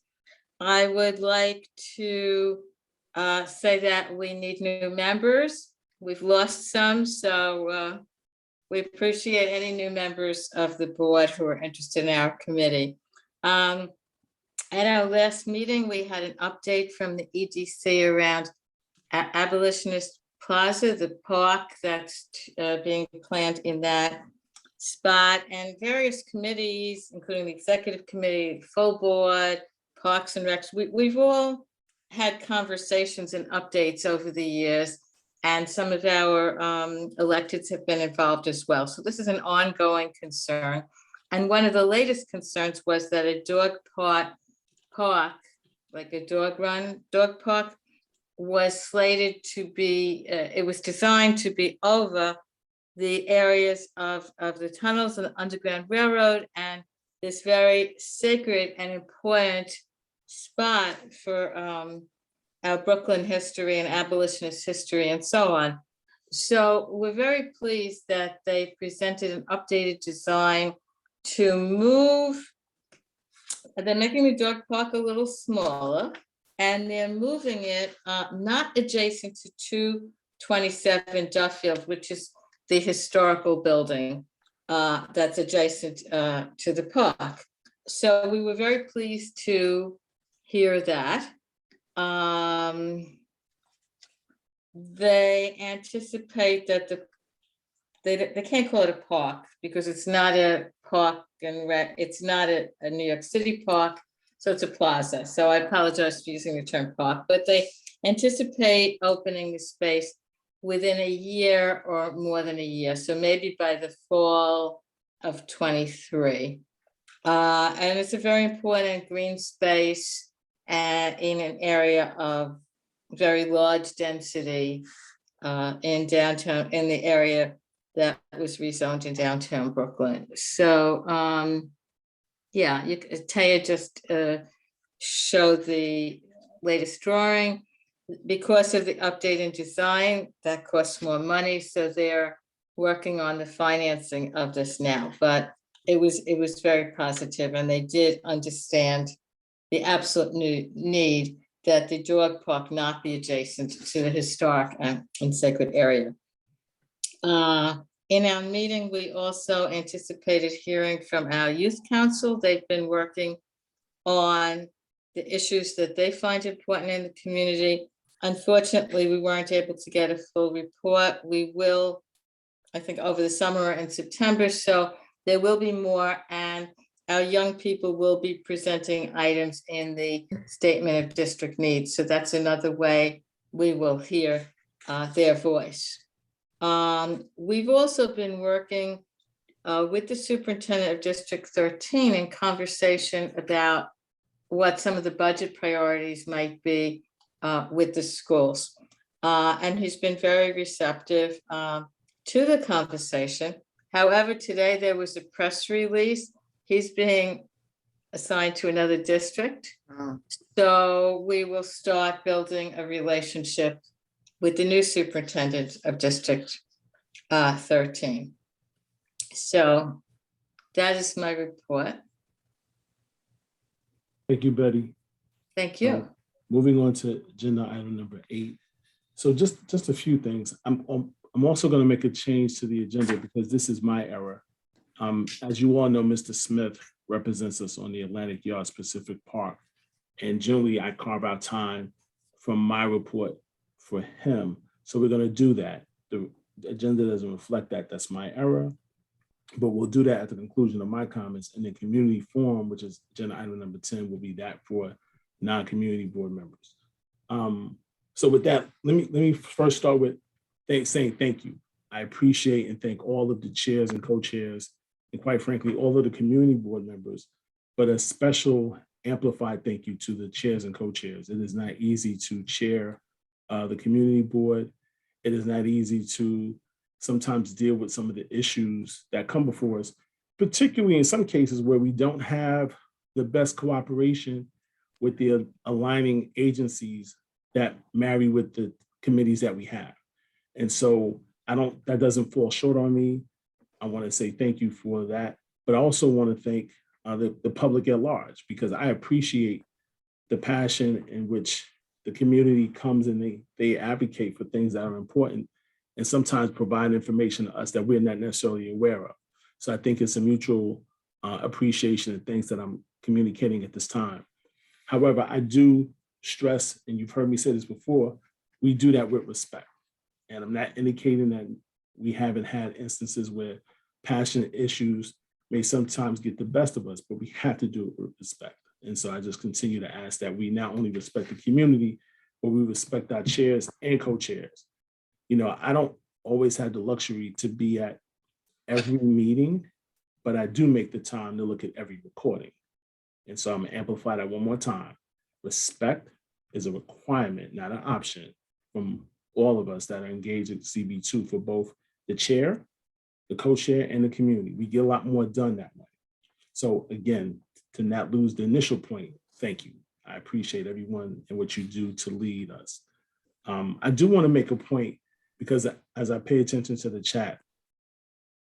I would like to say that we need new members. We've lost some, so we appreciate any new members of the board who are interested in our committee. At our last meeting, we had an update from the EDC around Abolitionist Plaza, the park that's being planned in that spot, and various committees, including the executive committee, full board, Parks and Recs. We've all had conversations and updates over the years, and some of our electeds have been involved as well. So this is an ongoing concern. And one of the latest concerns was that a dog park, like a dog park, was slated to be, it was designed to be over the areas of the tunnels and the Underground Railroad, and this very sacred and important spot for our Brooklyn history and abolitionist history and so on. So we're very pleased that they presented an updated design to move. They're making the dog park a little smaller, and they're moving it not adjacent to 227 Duffield, which is the historical building that's adjacent to the park. So we were very pleased to hear that. They anticipate that they can't call it a park because it's not a park and it's not a New York City park, so it's a plaza. So I apologize for using the term park, but they anticipate opening the space within a year or more than a year. So maybe by the fall of 23. And it's a very important green space in an area of very large density in downtown, in the area that was rezoned in downtown Brooklyn. So yeah, Taya just showed the latest drawing. Because of the update in design, that costs more money, so they're working on the financing of this now. But it was very positive, and they did understand the absolute need that the dog park not be adjacent to the historic and sacred area. In our meeting, we also anticipated hearing from our youth council. They've been working on the issues that they find important in the community. Unfortunately, we weren't able to get a full report. We will, I think, over the summer and September, so there will be more, and our young people will be presenting items in the statement of district needs. So that's another way we will hear their voice. We've also been working with the superintendent of District 13 in conversation about what some of the budget priorities might be with the schools. And he's been very receptive to the conversation. However, today there was a press release. He's being assigned to another district. So we will start building a relationship with the new superintendent of District 13. So that is my report. Thank you, Betty. Thank you. Moving on to agenda item number 8. So just a few things. I'm also going to make a change to the agenda because this is my error. As you all know, Mr. Smith represents us on the Atlantic Yards Pacific Park. And generally I carve out time from my report for him. So we're going to do that. The agenda doesn't reflect that. That's my error. But we'll do that at the conclusion of my comments. And the community forum, which is agenda item number 10, will be that for non-community board members. So with that, let me first start with saying thank you. I appreciate and thank all of the chairs and co-chairs, and quite frankly, all of the community board members, but a special amplified thank you to the chairs and co-chairs. It is not easy to chair the community board. It is not easy to sometimes deal with some of the issues that come before us, particularly in some cases where we don't have the best cooperation with the aligning agencies that marry with the committees that we have. And so that doesn't fall short on me. I want to say thank you for that, but I also want to thank the public at large, because I appreciate the passion in which the community comes and they advocate for things that are important and sometimes provide information to us that we're not necessarily aware of. So I think it's a mutual appreciation of things that I'm communicating at this time. However, I do stress, and you've heard me say this before, we do that with respect. And I'm not indicating that we haven't had instances where passionate issues may sometimes get the best of us, but we have to do it with respect. And so I just continue to ask that we not only respect the community, but we respect our chairs and co-chairs. You know, I don't always have the luxury to be at every meeting, but I do make the time to look at every recording. And so I'm gonna amplify that one more time. Respect is a requirement, not an option, from all of us that are engaged at CB2 for both the chair, the co-chair, and the community. We get a lot more done that way. So again, to not lose the initial point, thank you. I appreciate everyone and what you do to lead us. I do want to make a point, because as I pay attention to the chat,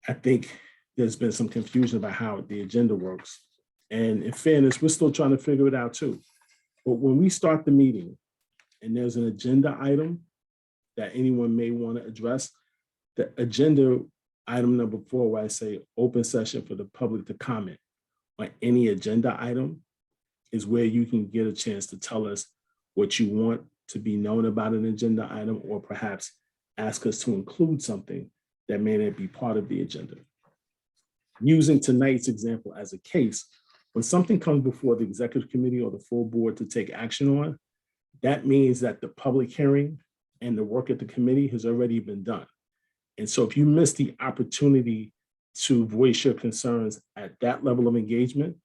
I think there's been some confusion about how the agenda works. And in fairness, we're still trying to figure it out too. But when we start the meeting and there's an agenda item that anyone may want to address, the agenda item number 4, where I say open session for the public to comment on any agenda item, is where you can get a chance to tell us what you want to be known about an agenda item, or perhaps ask us to include something that may not be part of the agenda. Using tonight's example as a case, when something comes before the executive committee or the full board to take action on, that means that the public hearing and the work at the committee has already been done. And so if you miss the opportunity to voice your concerns at that level of engagement,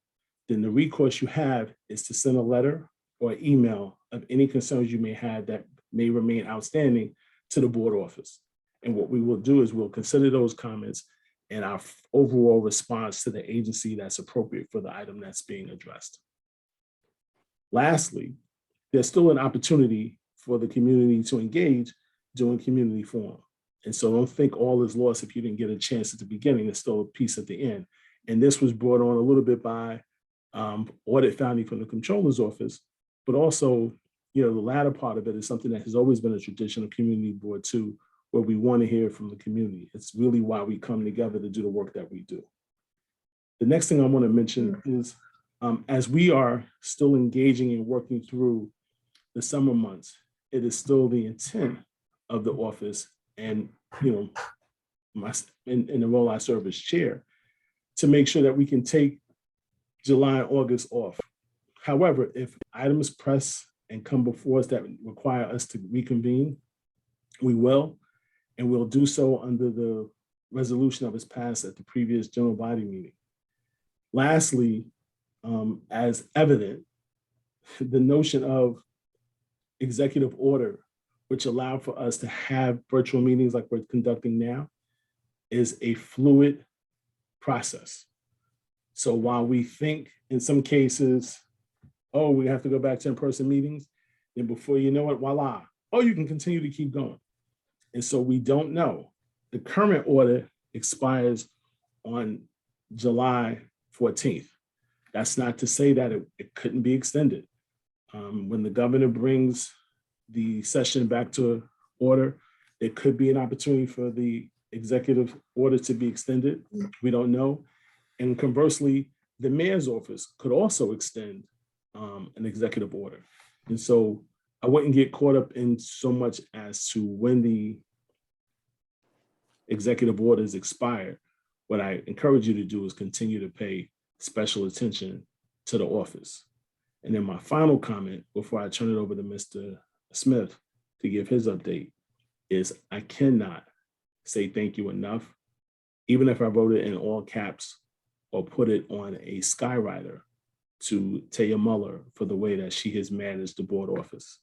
then the recourse you have is to send a letter or email of any concerns you may have that may remain outstanding to the board office. And what we will do is we'll consider those comments and our overall response to the agency that's appropriate for the item that's being addressed. Lastly, there's still an opportunity for the community to engage during community forum. And so don't think all is lost if you didn't get a chance at the beginning. There's still a piece at the end. And this was brought on a little bit by audit finding from the controller's office, but also, the latter part of it is something that has always been a tradition of community board too, where we want to hear from the community. It's really why we come together to do the work that we do. The next thing I want to mention is as we are still engaging and working through the summer months, it is still the intent of the office and, in the role I serve as chair, to make sure that we can take July and August off. However, if items press and come before us that require us to reconvene, we will, and we'll do so under the resolution that was passed at the previous general body meeting. Lastly, as evident, the notion of executive order, which allowed for us to have virtual meetings like we're conducting now, is a fluid process. So while we think in some cases, oh, we have to go back to in-person meetings, then before you know it, voila, oh, you can continue to keep going. And so we don't know. The current order expires on July 14th. That's not to say that it couldn't be extended. When the governor brings the session back to order, there could be an opportunity for the executive order to be extended. We don't know. And conversely, the mayor's office could also extend an executive order. And so I wouldn't get caught up in so much as to when the executive orders expire. What I encourage you to do is continue to pay special attention to the office. And then my final comment before I turn it over to Mr. Smith to give his update is I cannot say thank you enough, even if I wrote it in all caps or put it on a skywriter, to Taya Muller for the way that she has managed the board office.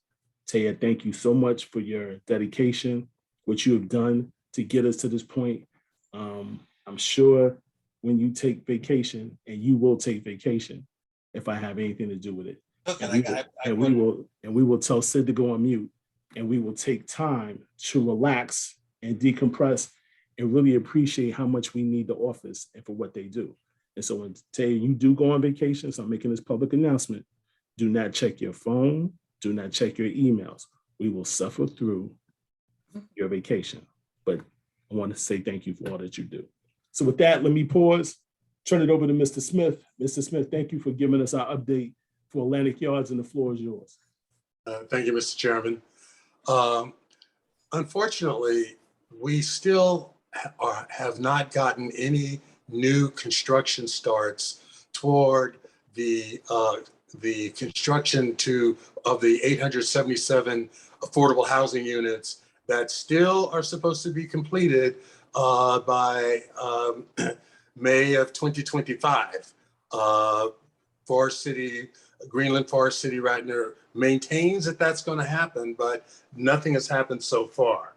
Taya, thank you so much for your dedication, what you have done to get us to this point. I'm sure when you take vacation, and you will take vacation if I have anything to do with it. Okay, and we will tell Sid to go on mute, and we will take time to relax and decompress and really appreciate how much we need the office and for what they do. And so when Tay, you do go on vacation, so I'm making this public announcement, do not check your phone, do not check your emails. We will suffer through your vacation. But I want to say thank you for all that you do. So with that, let me pause, turn it over to Mr. Smith. Mr. Smith, thank you for giving us our update for Atlantic Yards, and the floor is yours. Thank you, Mr. Chairman. Unfortunately, we still have not gotten any new construction starts toward the construction of the 877 affordable housing units that still are supposed to be completed by May of 2025. Greenland Forest City Radnor maintains that that's going to happen, but nothing has happened so far.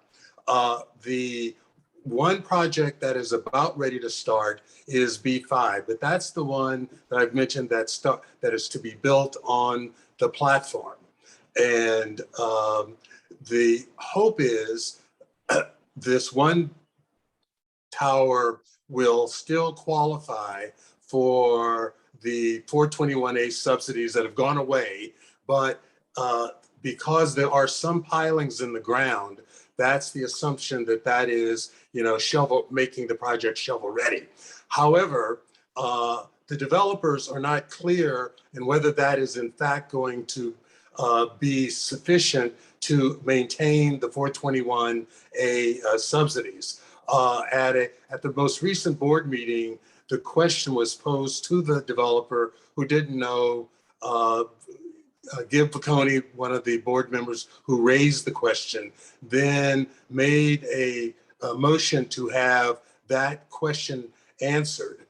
The one project that is about ready to start is B5, but that's the one that I've mentioned that is to be built on the platform. And the hope is this one tower will still qualify for the 421A subsidies that have gone away, but because there are some pilings in the ground, that's the assumption that is, making the project shovel ready. However, the developers are not clear in whether that is in fact going to be sufficient to maintain the 421A subsidies. At the most recent board meeting, the question was posed to the developer who didn't know. Gib Piccone, one of the board members who raised the question, then made a motion to have that question answered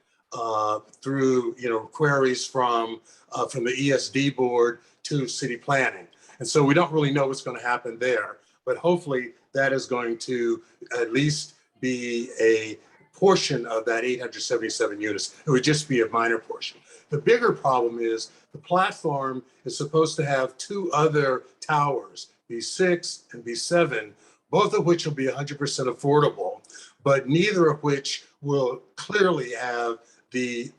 through queries from the ESD board to city planning. And so we don't really know what's going to happen there, but hopefully that is going to at least be a portion of that 877 units. It would just be a minor portion. The bigger problem is the platform is supposed to have two other towers, B6 and B7, both of which will be 100% affordable, but neither of which will clearly have the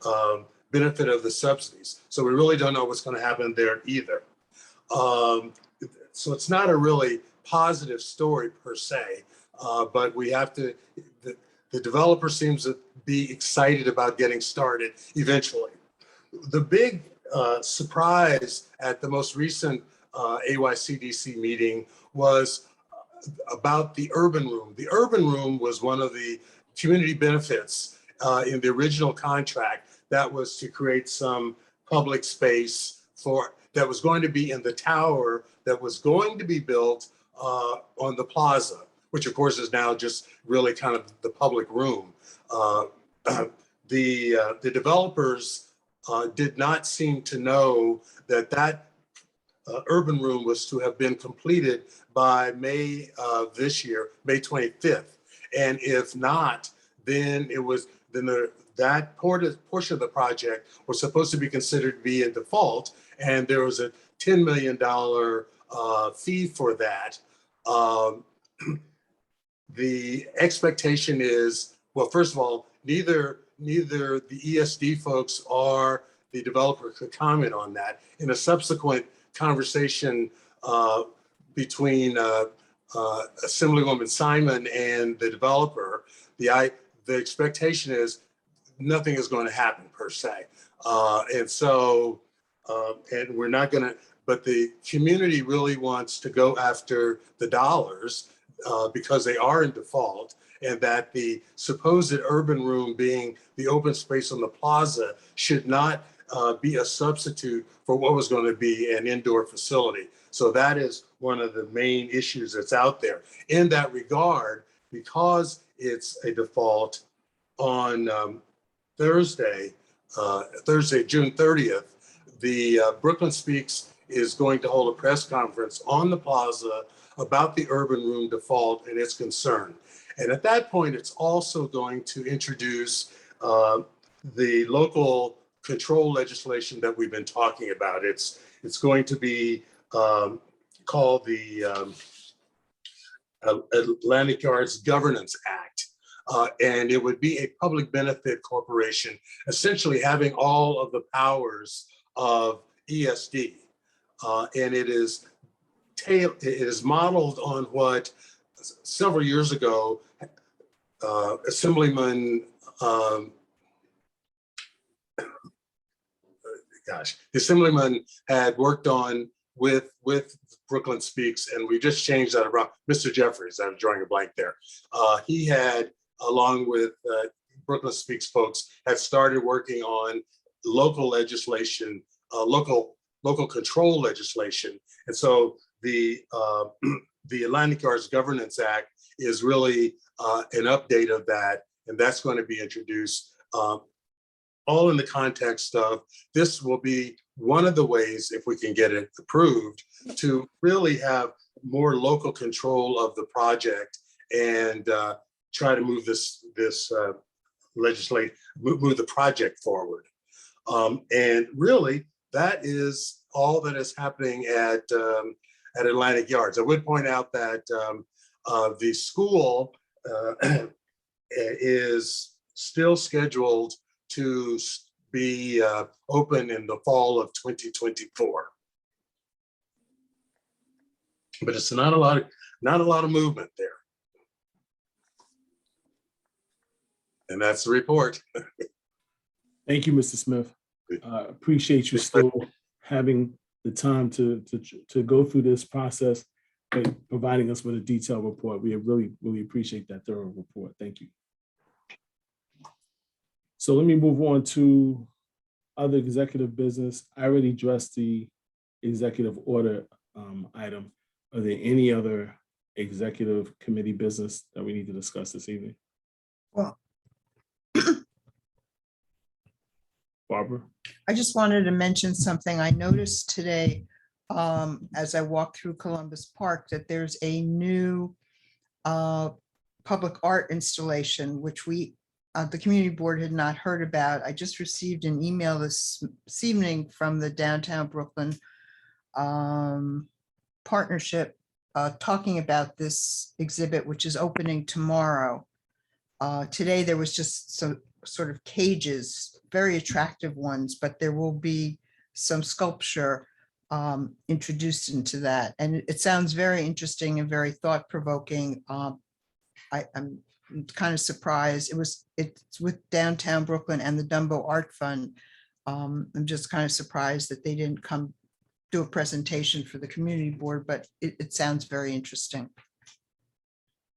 benefit of the subsidies. So we really don't know what's going to happen there either. So it's not a really positive story per se, but we have to, the developer seems to be excited about getting started eventually. The big surprise at the most recent AYCDC meeting was about the urban room. The urban room was one of the community benefits in the original contract that was to create some public space that was going to be in the tower that was going to be built on the plaza, which of course is now just really kind of the public room. The developers did not seem to know that urban room was to have been completed by May of this year, May 25th. And if not, then that portion of the project was supposed to be considered to be in default, and there was a $10 million fee for that. The expectation is, well, first of all, neither the ESD folks or the developer could comment on that. In a subsequent conversation between Assemblywoman Simon and the developer, the expectation is nothing is going to happen per se. And so, and we're not going to, but the community really wants to go after the dollars because they are in default, and that the supposed urban room being the open space on the plaza should not be a substitute for what was going to be an indoor facility. So that is one of the main issues that's out there. In that regard, because it's a default on Thursday, June 30th, the Brooklyn Speaks is going to hold a press conference on the plaza about the urban room default and its concern. And at that point, it's also going to introduce the local control legislation that we've been talking about. It's going to be called the Atlantic Yards Governance Act. And it would be a public benefit corporation, essentially having all of the powers of ESD. And it is modeled on what several years ago, Assemblyman, the Assemblyman had worked on with Brooklyn Speaks, and we just changed that around. Mr. Jeffries, I'm drawing a blank there. He had, along with Brooklyn Speaks folks, had started working on local legislation, local control legislation. And so the Atlantic Yards Governance Act is really an update of that, and that's going to be introduced all in the context of this will be one of the ways, if we can get it approved, to really have more local control of the project and try to move move the project forward. And really, that is all that is happening at Atlantic Yards. I would point out that the school is still scheduled to be open in the fall of 2024. But it's not a lot of movement there. And that's the report. Thank you, Mr. Smith. Appreciate you still having the time to go through this process and providing us with a detailed report. We really, really appreciate that thorough report. Thank you. So let me move on to other executive business. I already addressed the executive order item. Are there any other executive committee business that we need to discuss this evening? Well, Barbara? I just wanted to mention something. I noticed today, as I walked through Columbus Park, that there's a new public art installation, which the community board had not heard about. I just received an email this evening from the Downtown Brooklyn partnership talking about this exhibit, which is opening tomorrow. Today, there was just some sort of cages, very attractive ones, but there will be some sculpture introduced into that. And it sounds very interesting and very thought-provoking. I'm kind of surprised. It's with Downtown Brooklyn and the Dumbo Art Fund. I'm just kind of surprised that they didn't come do a presentation for the community board, but it sounds very interesting.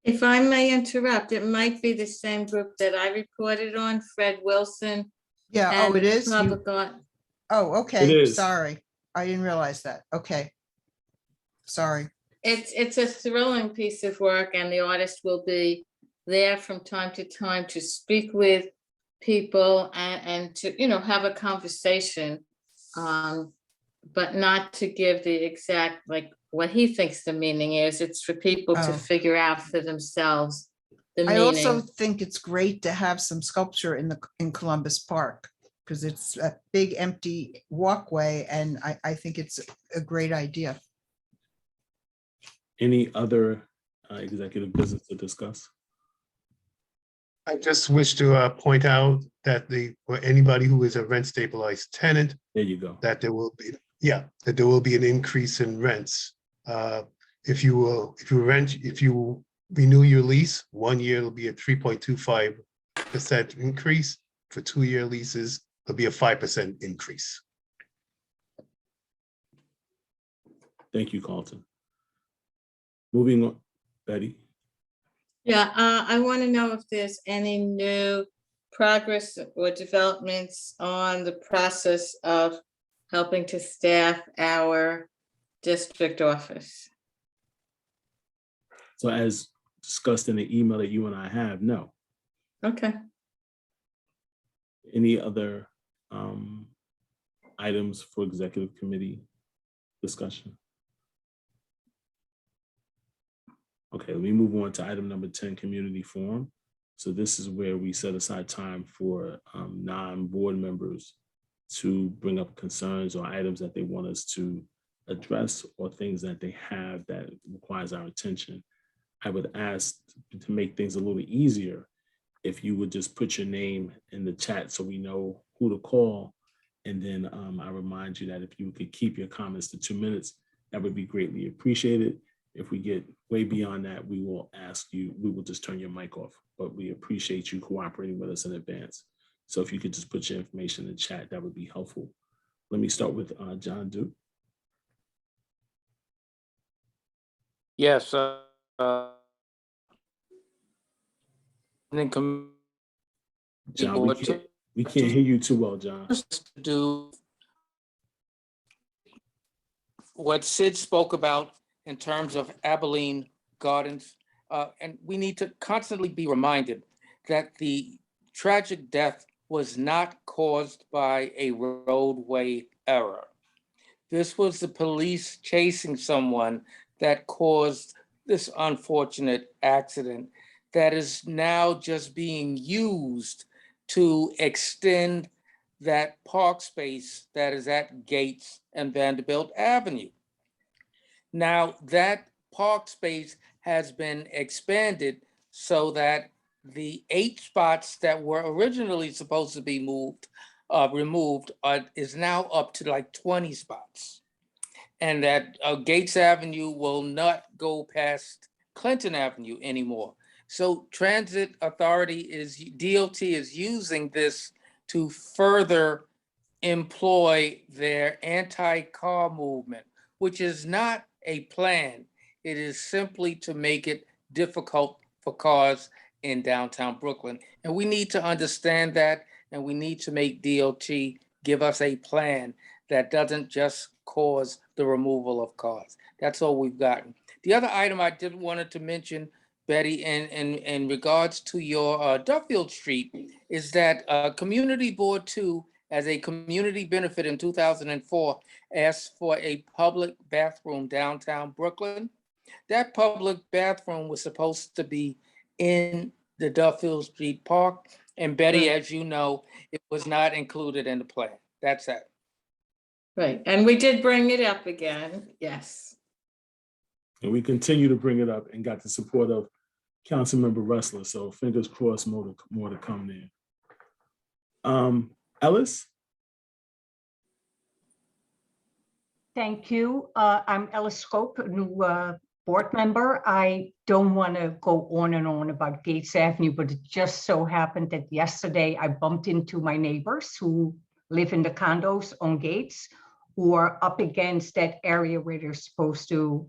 If I may interrupt, it might be the same group that I reported on, Fred Wilson. Yeah, oh, it is? Public art. Oh, It okay, is. sorry. I didn't realize that. Okay. Sorry. It's a thrilling piece of work, and the artist will be there from time to time to speak with people and to, you know, have a conversation, but not to give the exact, like, what he thinks the meaning is. It's for people to Oh. figure out for themselves the I also meaning. think it's great to have some sculpture in Columbus Park, because it's a big empty walkway, and I think it's a great idea. Any other executive business to discuss? I just wish to point out that for anybody who is a rent stabilized tenant, There you go. that there will be, that there will be an increase in rents. If you renew your lease, 1 year it'll be a 3.25% increase. For 2-year leases, it'll be a 5% increase. Thank you, Carlton. Moving on, Betty. Yeah, I want to know if there's any new progress or developments on the process of helping to staff our district office. So as discussed in the email that you and I have, no. Okay. Any other items for executive committee discussion? Okay, let me move on to item number 10, community forum. So this is where we set aside time for non-board members to bring up concerns or items that they want us to address, or things that they have that requires our attention. I would ask to make things a little easier if you would just put your name in the chat so we know who to call. And then I remind you that if you could keep your comments to 2 minutes, that would be greatly appreciated. If we get way beyond that, we will ask you, we will just turn your mic off, but we appreciate you cooperating with us in advance. So if you could just put your information in the chat, that would be helpful. Let me start with John Duke. Yes. John, we can't hear you too well, John. Do what Sid spoke about in terms of Abilene Gardens. And we need to constantly be reminded that the tragic death was not caused by a roadway error. This was the police chasing someone that caused this unfortunate accident that is now just being used to extend that park space that is at Gates and Vanderbilt Avenue. Now that park space has been expanded so that the 8 spots that were originally supposed to be removed is now up to like 20 spots. And that Gates Avenue will not go past Clinton Avenue anymore. So Transit Authority DOT is using this to further employ their anti-car movement, which is not a plan. It is simply to make it difficult for cars in downtown Brooklyn. And we need to understand that, and we need to make DOT give us a plan that doesn't just cause the removal of cars. That's all we've gotten. The other item I did wanted to mention, Betty, in regards to your Duffield Street, is that Community Board 2 as a community benefit in 2004, asked for a public bathroom downtown Brooklyn. That public bathroom was supposed to be in the Duffield Street Park. And Betty, as you know, it was not included in the plan. That's it. Right, and we did bring it up again, yes. And we continue to bring it up and got the support of Councilmember Ressler. So fingers crossed, more to come there. Ellis? Thank you. I'm Ellis Scope, a new board member. I don't want to go on and on about Gates Avenue, but it just so happened that yesterday I bumped into my neighbors who live in the condos on Gates, who are up against that area where they're supposed to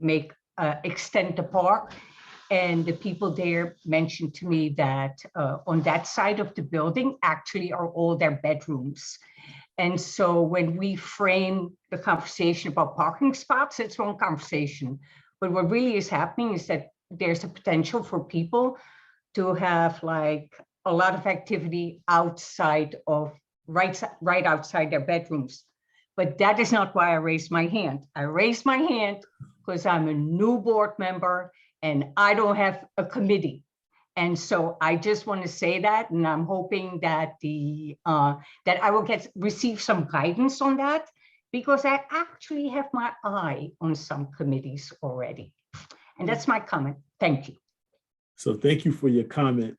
extend the park. And the people there mentioned to me that on that side of the building actually are all their bedrooms. And so when we frame the conversation about parking spots, it's one conversation. But what really is happening is that there's a potential for people to have like a lot of activity outside of, right outside their bedrooms. But that is not why I raised my hand. I raised my hand because I'm a new board member and I don't have a committee. And so I just want to say that, and I'm hoping that that I will receive some guidance on that, because I actually have my eye on some committees already. And that's my comment. Thank you. So thank you for your comment.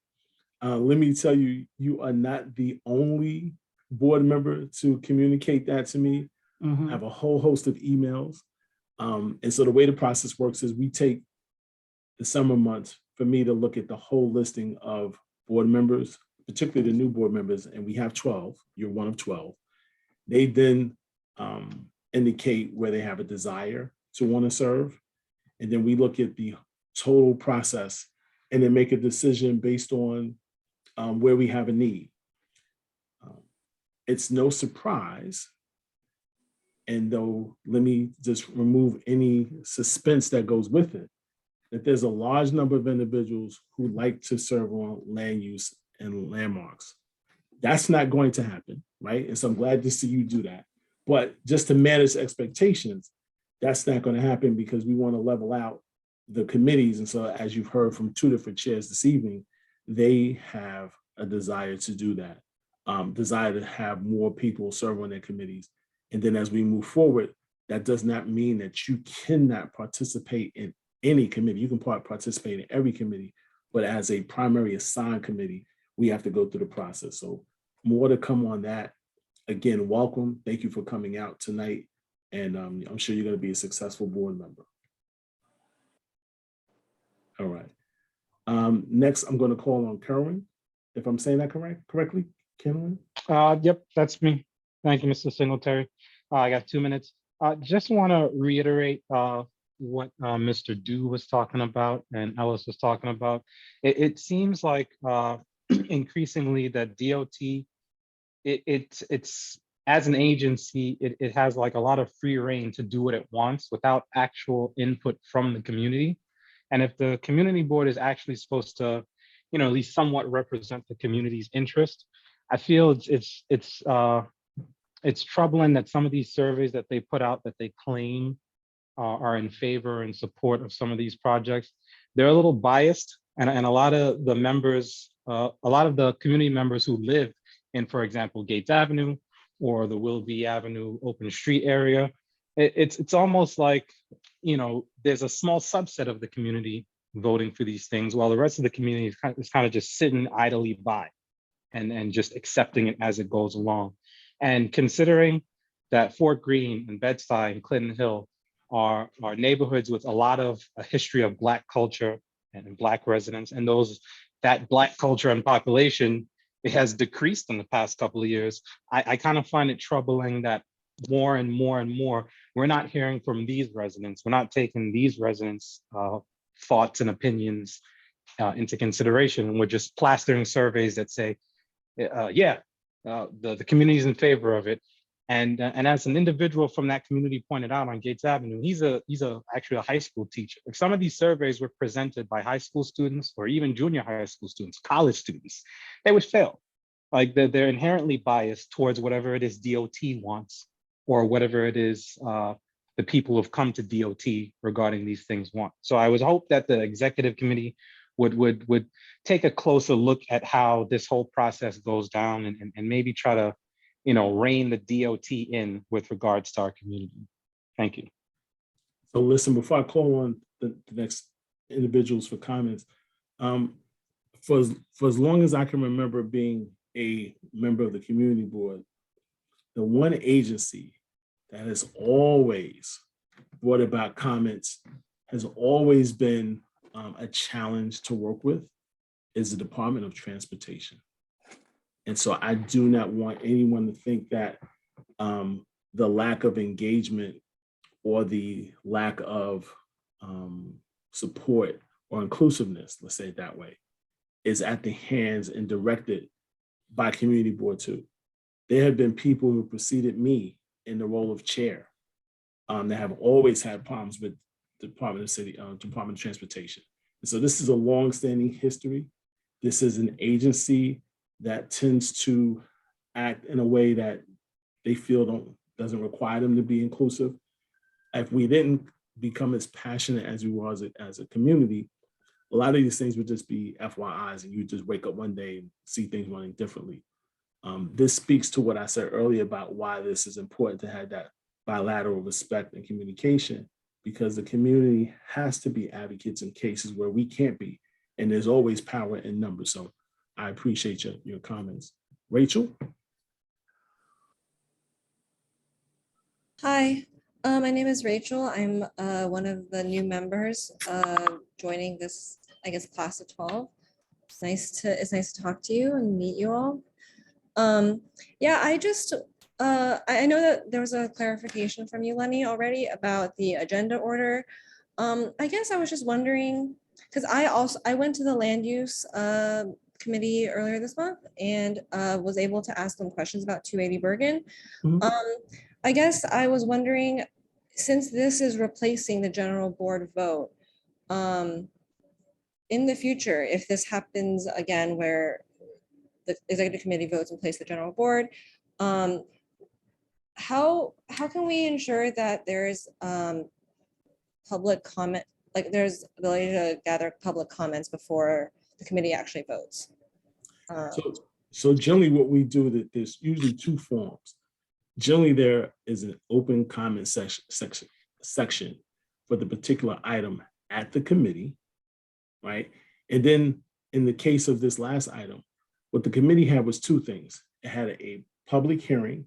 Let me tell you, you are not the only board member to communicate that to me. I have a whole host of emails. And so the way the process works is we take the summer months for me to look at the whole listing of board members, particularly the new board members, and we have 12. You're one of 12. They then indicate where they have a desire to want to serve. And then we look at the total process and then make a decision based on where we have a need. It's no surprise, and though let me just remove any suspense that goes with it, that there's a large number of individuals who like to serve on land use and landmarks. That's not going to happen, right? And so I'm glad to see you do that. But just to manage expectations, that's not going to happen because we want to level out the committees. And so as you've heard from two different chairs this evening, they have a desire to do that, desire to have more people serve on their committees. And then as we move forward, that does not mean that you cannot participate in any committee. You can participate in every committee, but as a primary assigned committee, we have to go through the process. So more to come on that. Again, welcome. Thank you for coming out tonight. And I'm sure you're going to be a successful board member. All right. Next, I'm going to call on Kerwin, if I'm saying that correctly. Kerwin? Yep, that's me. Thank you, Mr. Singletary. I got 2 minutes. Just want to reiterate what Mr. Du was talking about and Ellis was talking about. It seems like increasingly that DOT, it's as an agency, it has like a lot of free reign to do what it wants without actual input from the community. And if the community board is actually supposed to, at least somewhat represent the community's interest, I feel it's troubling that some of these surveys that they put out that they claim are in favor and support of some of these projects, they're a little biased, and a lot of the members, a lot of the community members who live in, for example, Gates Avenue or the Willoughby Avenue open street area, it's almost like, there's a small subset of the community voting for these things, while the rest of the community is kind of just sitting idly by and just accepting it as it goes along. And considering that Fort Greene and Bed-Stuy and Clinton Hill are neighborhoods with a lot of a history of Black culture and Black residents, and that Black culture and population, it has decreased in the past couple of years. I kind of find it troubling that more and more and more, we're not hearing from these residents. We're not taking these residents' thoughts and opinions into consideration. And we're just plastering surveys that say, the community is in favor of it. And as an individual from that community pointed out on Gates Avenue, he's actually a high school teacher. If some of these surveys were presented by high school students or even junior high school students, college students, they would fail. like they're inherently biased towards whatever it is DOT wants or whatever it is the people who've come to DOT regarding these things want. So I would hope that the executive committee would take a closer look at how this whole process goes down and maybe try to, rein the DOT in with regards to our community. Thank you. So listen, before I call on the next individuals for comments, for as long as I can remember being a member of the community board, the one agency that has always brought about comments, has always been a challenge to work with, is the Department of Transportation. And so I do not want anyone to think that the lack of engagement or the lack of support or inclusiveness, let's say it that way, is at the hands and directed by Community Board 2. There have been people who preceded me in the role of chair that have always had problems with the Department of Transportation. And so this is a long-standing history. This is an agency that tends to act in a way that they feel doesn't require them to be inclusive. If we didn't become as passionate as we were as a community, a lot of these things would just be FYIs, and you just wake up one day and see things running differently. This speaks to what I said earlier about why this is important to have that bilateral respect and communication, because the community has to be advocates in cases where we can't be, and there's always power in numbers. So I appreciate your comments. Rachel? Hi, my name is Rachel. I'm one of the new members joining this, I guess, class of 12. It's nice to talk to you and meet you all. Yeah, I know that there was a clarification from you, Lenny, already about the agenda order. I guess I was just wondering, because I went to the land use committee earlier this month and was able to ask them questions about 280 Bergen. I guess I was wondering, since this is replacing the general board vote, in the future, if this happens again where the executive committee votes in place the general board, how can we ensure that there's public comment, like there's ability to gather public comments before the committee actually votes? So generally what we do, that there's usually two forms. Generally there is an open comment section for the particular item at the committee, right? And then in the case of this last item, what the committee had was two things. It had a public hearing,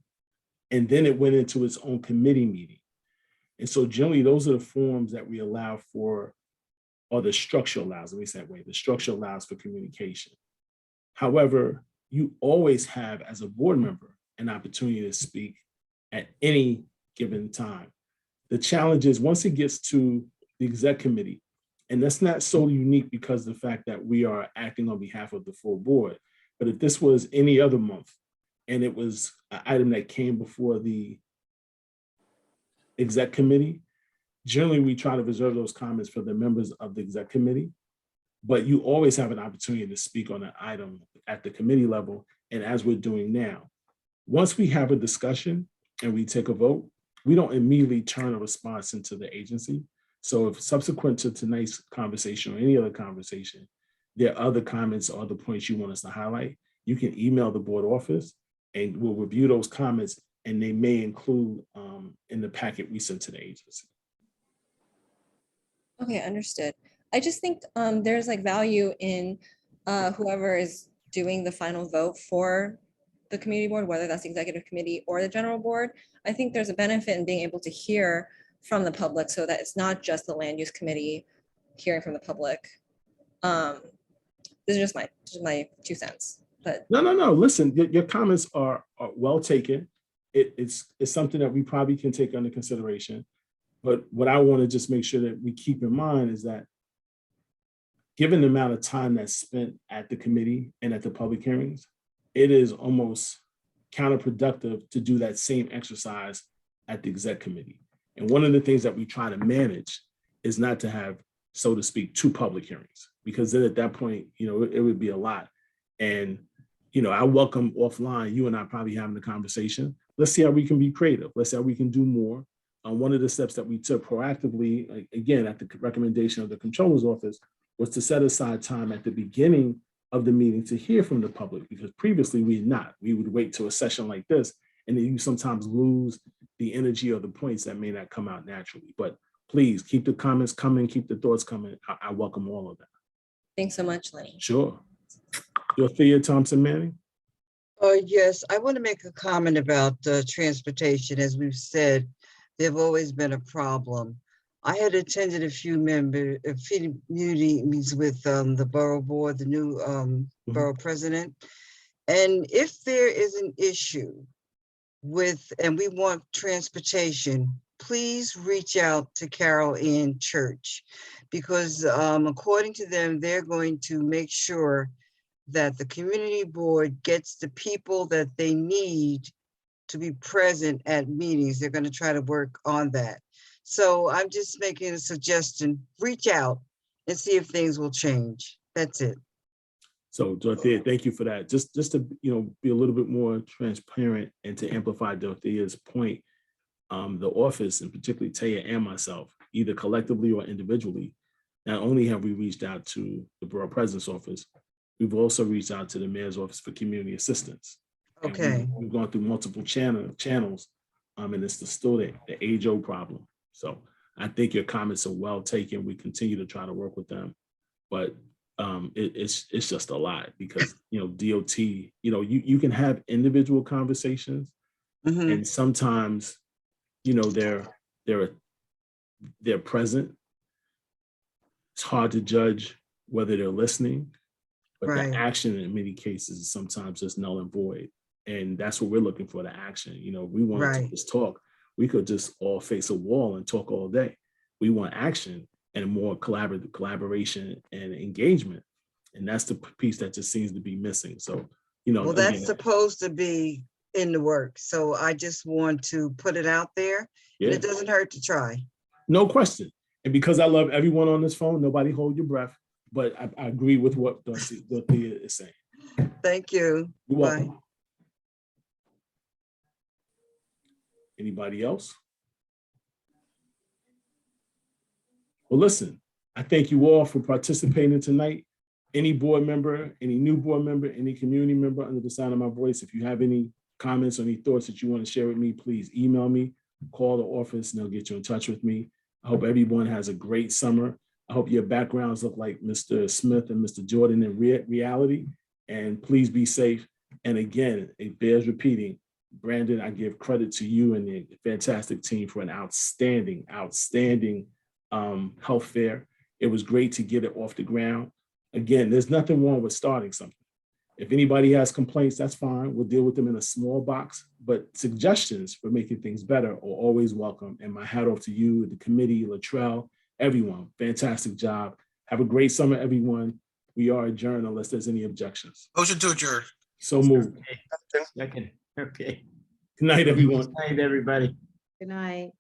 and then it went into its own committee meeting. And so generally those are the forms that we allow for, or the structure allows, let me say that way, the structure allows for communication. However, you always have, as a board member, an opportunity to speak at any given time. The challenge is once it gets to the exec committee, and that's not so unique because of the fact that we are acting on behalf of the full board, but if this was any other month and it was an item that came before the exec committee, generally we try to reserve those comments for the members of the exec committee, but you always have an opportunity to speak on an item at the committee level. And as we're doing now, once we have a discussion and we take a vote, we don't immediately turn a response into the agency. So if subsequent to tonight's conversation or any other conversation, there are other comments or other points you want us to highlight, you can email the board office and we'll review those comments, and they may include in the packet we send to the agency. Okay, understood. I just think there's like value in whoever is doing the final vote for the community board, whether that's the executive committee or the general board. I think there's a benefit in being able to hear from the public so that it's not just the land use committee hearing from the public. This is just my 2 cents. But No. Listen, your comments are well taken. It's something that we probably can take under consideration. But what I want to just make sure that we keep in mind is that given the amount of time that's spent at the committee and at the public hearings, it is almost counterproductive to do that same exercise at the exec committee. And one of the things that we try to manage is not to have, so to speak, 2 public hearings, because then at that point, it would be a lot. And, I welcome offline, you and I probably having a conversation. Let's see how we can be creative. Let's see how we can do more. One of the steps that we took proactively, again, at the recommendation of the Comptroller's Office, was to set aside time at the beginning of the meeting to hear from the public, because previously we had not. We would wait to a session like this, and then you sometimes lose the energy or the points that may not come out naturally. But please keep the comments coming, keep the thoughts coming. I welcome all of that. Thanks so much, Lenny. Sure. Dorothea Thompson Manning. Yes, I want to make a comment about transportation. As we've said, there have always been a problem. I had attended a few meetings with the borough board, the new borough president. And if there is an issue and we want transportation, please reach out to Carol Ann Church, because according to them, they're going to make sure that the community board gets the people that they need to be present at meetings. They're going to try to work on that. So I'm just making a suggestion, reach out and see if things will change. That's it. So Dorothea, thank you for that. Just to be a little bit more transparent and to amplify Dorothea's point, the office, and particularly Taya and myself, either collectively or individually, not only have we reached out to the borough president's office, we've also reached out to the mayor's office for community assistance. Okay. We've gone through multiple channels, and it's still the age-old problem. So I think your comments are well taken. We continue to try to work with them, but it's just a lot, because DOT, you can have individual conversations, and sometimes they're present. It's hard to judge whether they're listening, but Right. the action in many cases is sometimes just null and void. And that's what we're looking for, the action. We want to Right. just talk. We could just all face a wall and talk all day. We want action and more collaboration and engagement. And that's the piece that just seems to be missing. So, Well, that's again, supposed to be in the works. So I just want to put it out there. And yeah, it doesn't hurt to try. no question. And because I love everyone on this phone, nobody hold your breath. But I agree with what Dorothea is saying. Thank you. You're Bye. welcome. Anybody else? Well, listen, I thank you all for participating tonight. Any board member, any new board member, any community member under the sound of my voice, if you have any comments or any thoughts that you want to share with me, please email me, call the office, and they'll get you in touch with me. I hope everyone has a great summer. I hope your backgrounds look like Mr. Smith and Mr. Jordan in reality. And please be safe. And again, it bears repeating, Brandon, I give credit to you and the fantastic team for an outstanding health fair. It was great to get it off the ground. Again, there's nothing wrong with starting something. If anybody has complaints, that's fine. We'll deal with them in a small box, but suggestions for making things better are always welcome. And my hat off to you, the committee, Latrell, everyone. Fantastic job. Have a great summer, everyone. We are adjourned unless there's any objections. Motion to adjourn. So moved. Second. Okay. Good night, everyone. Good night, everybody. Good night.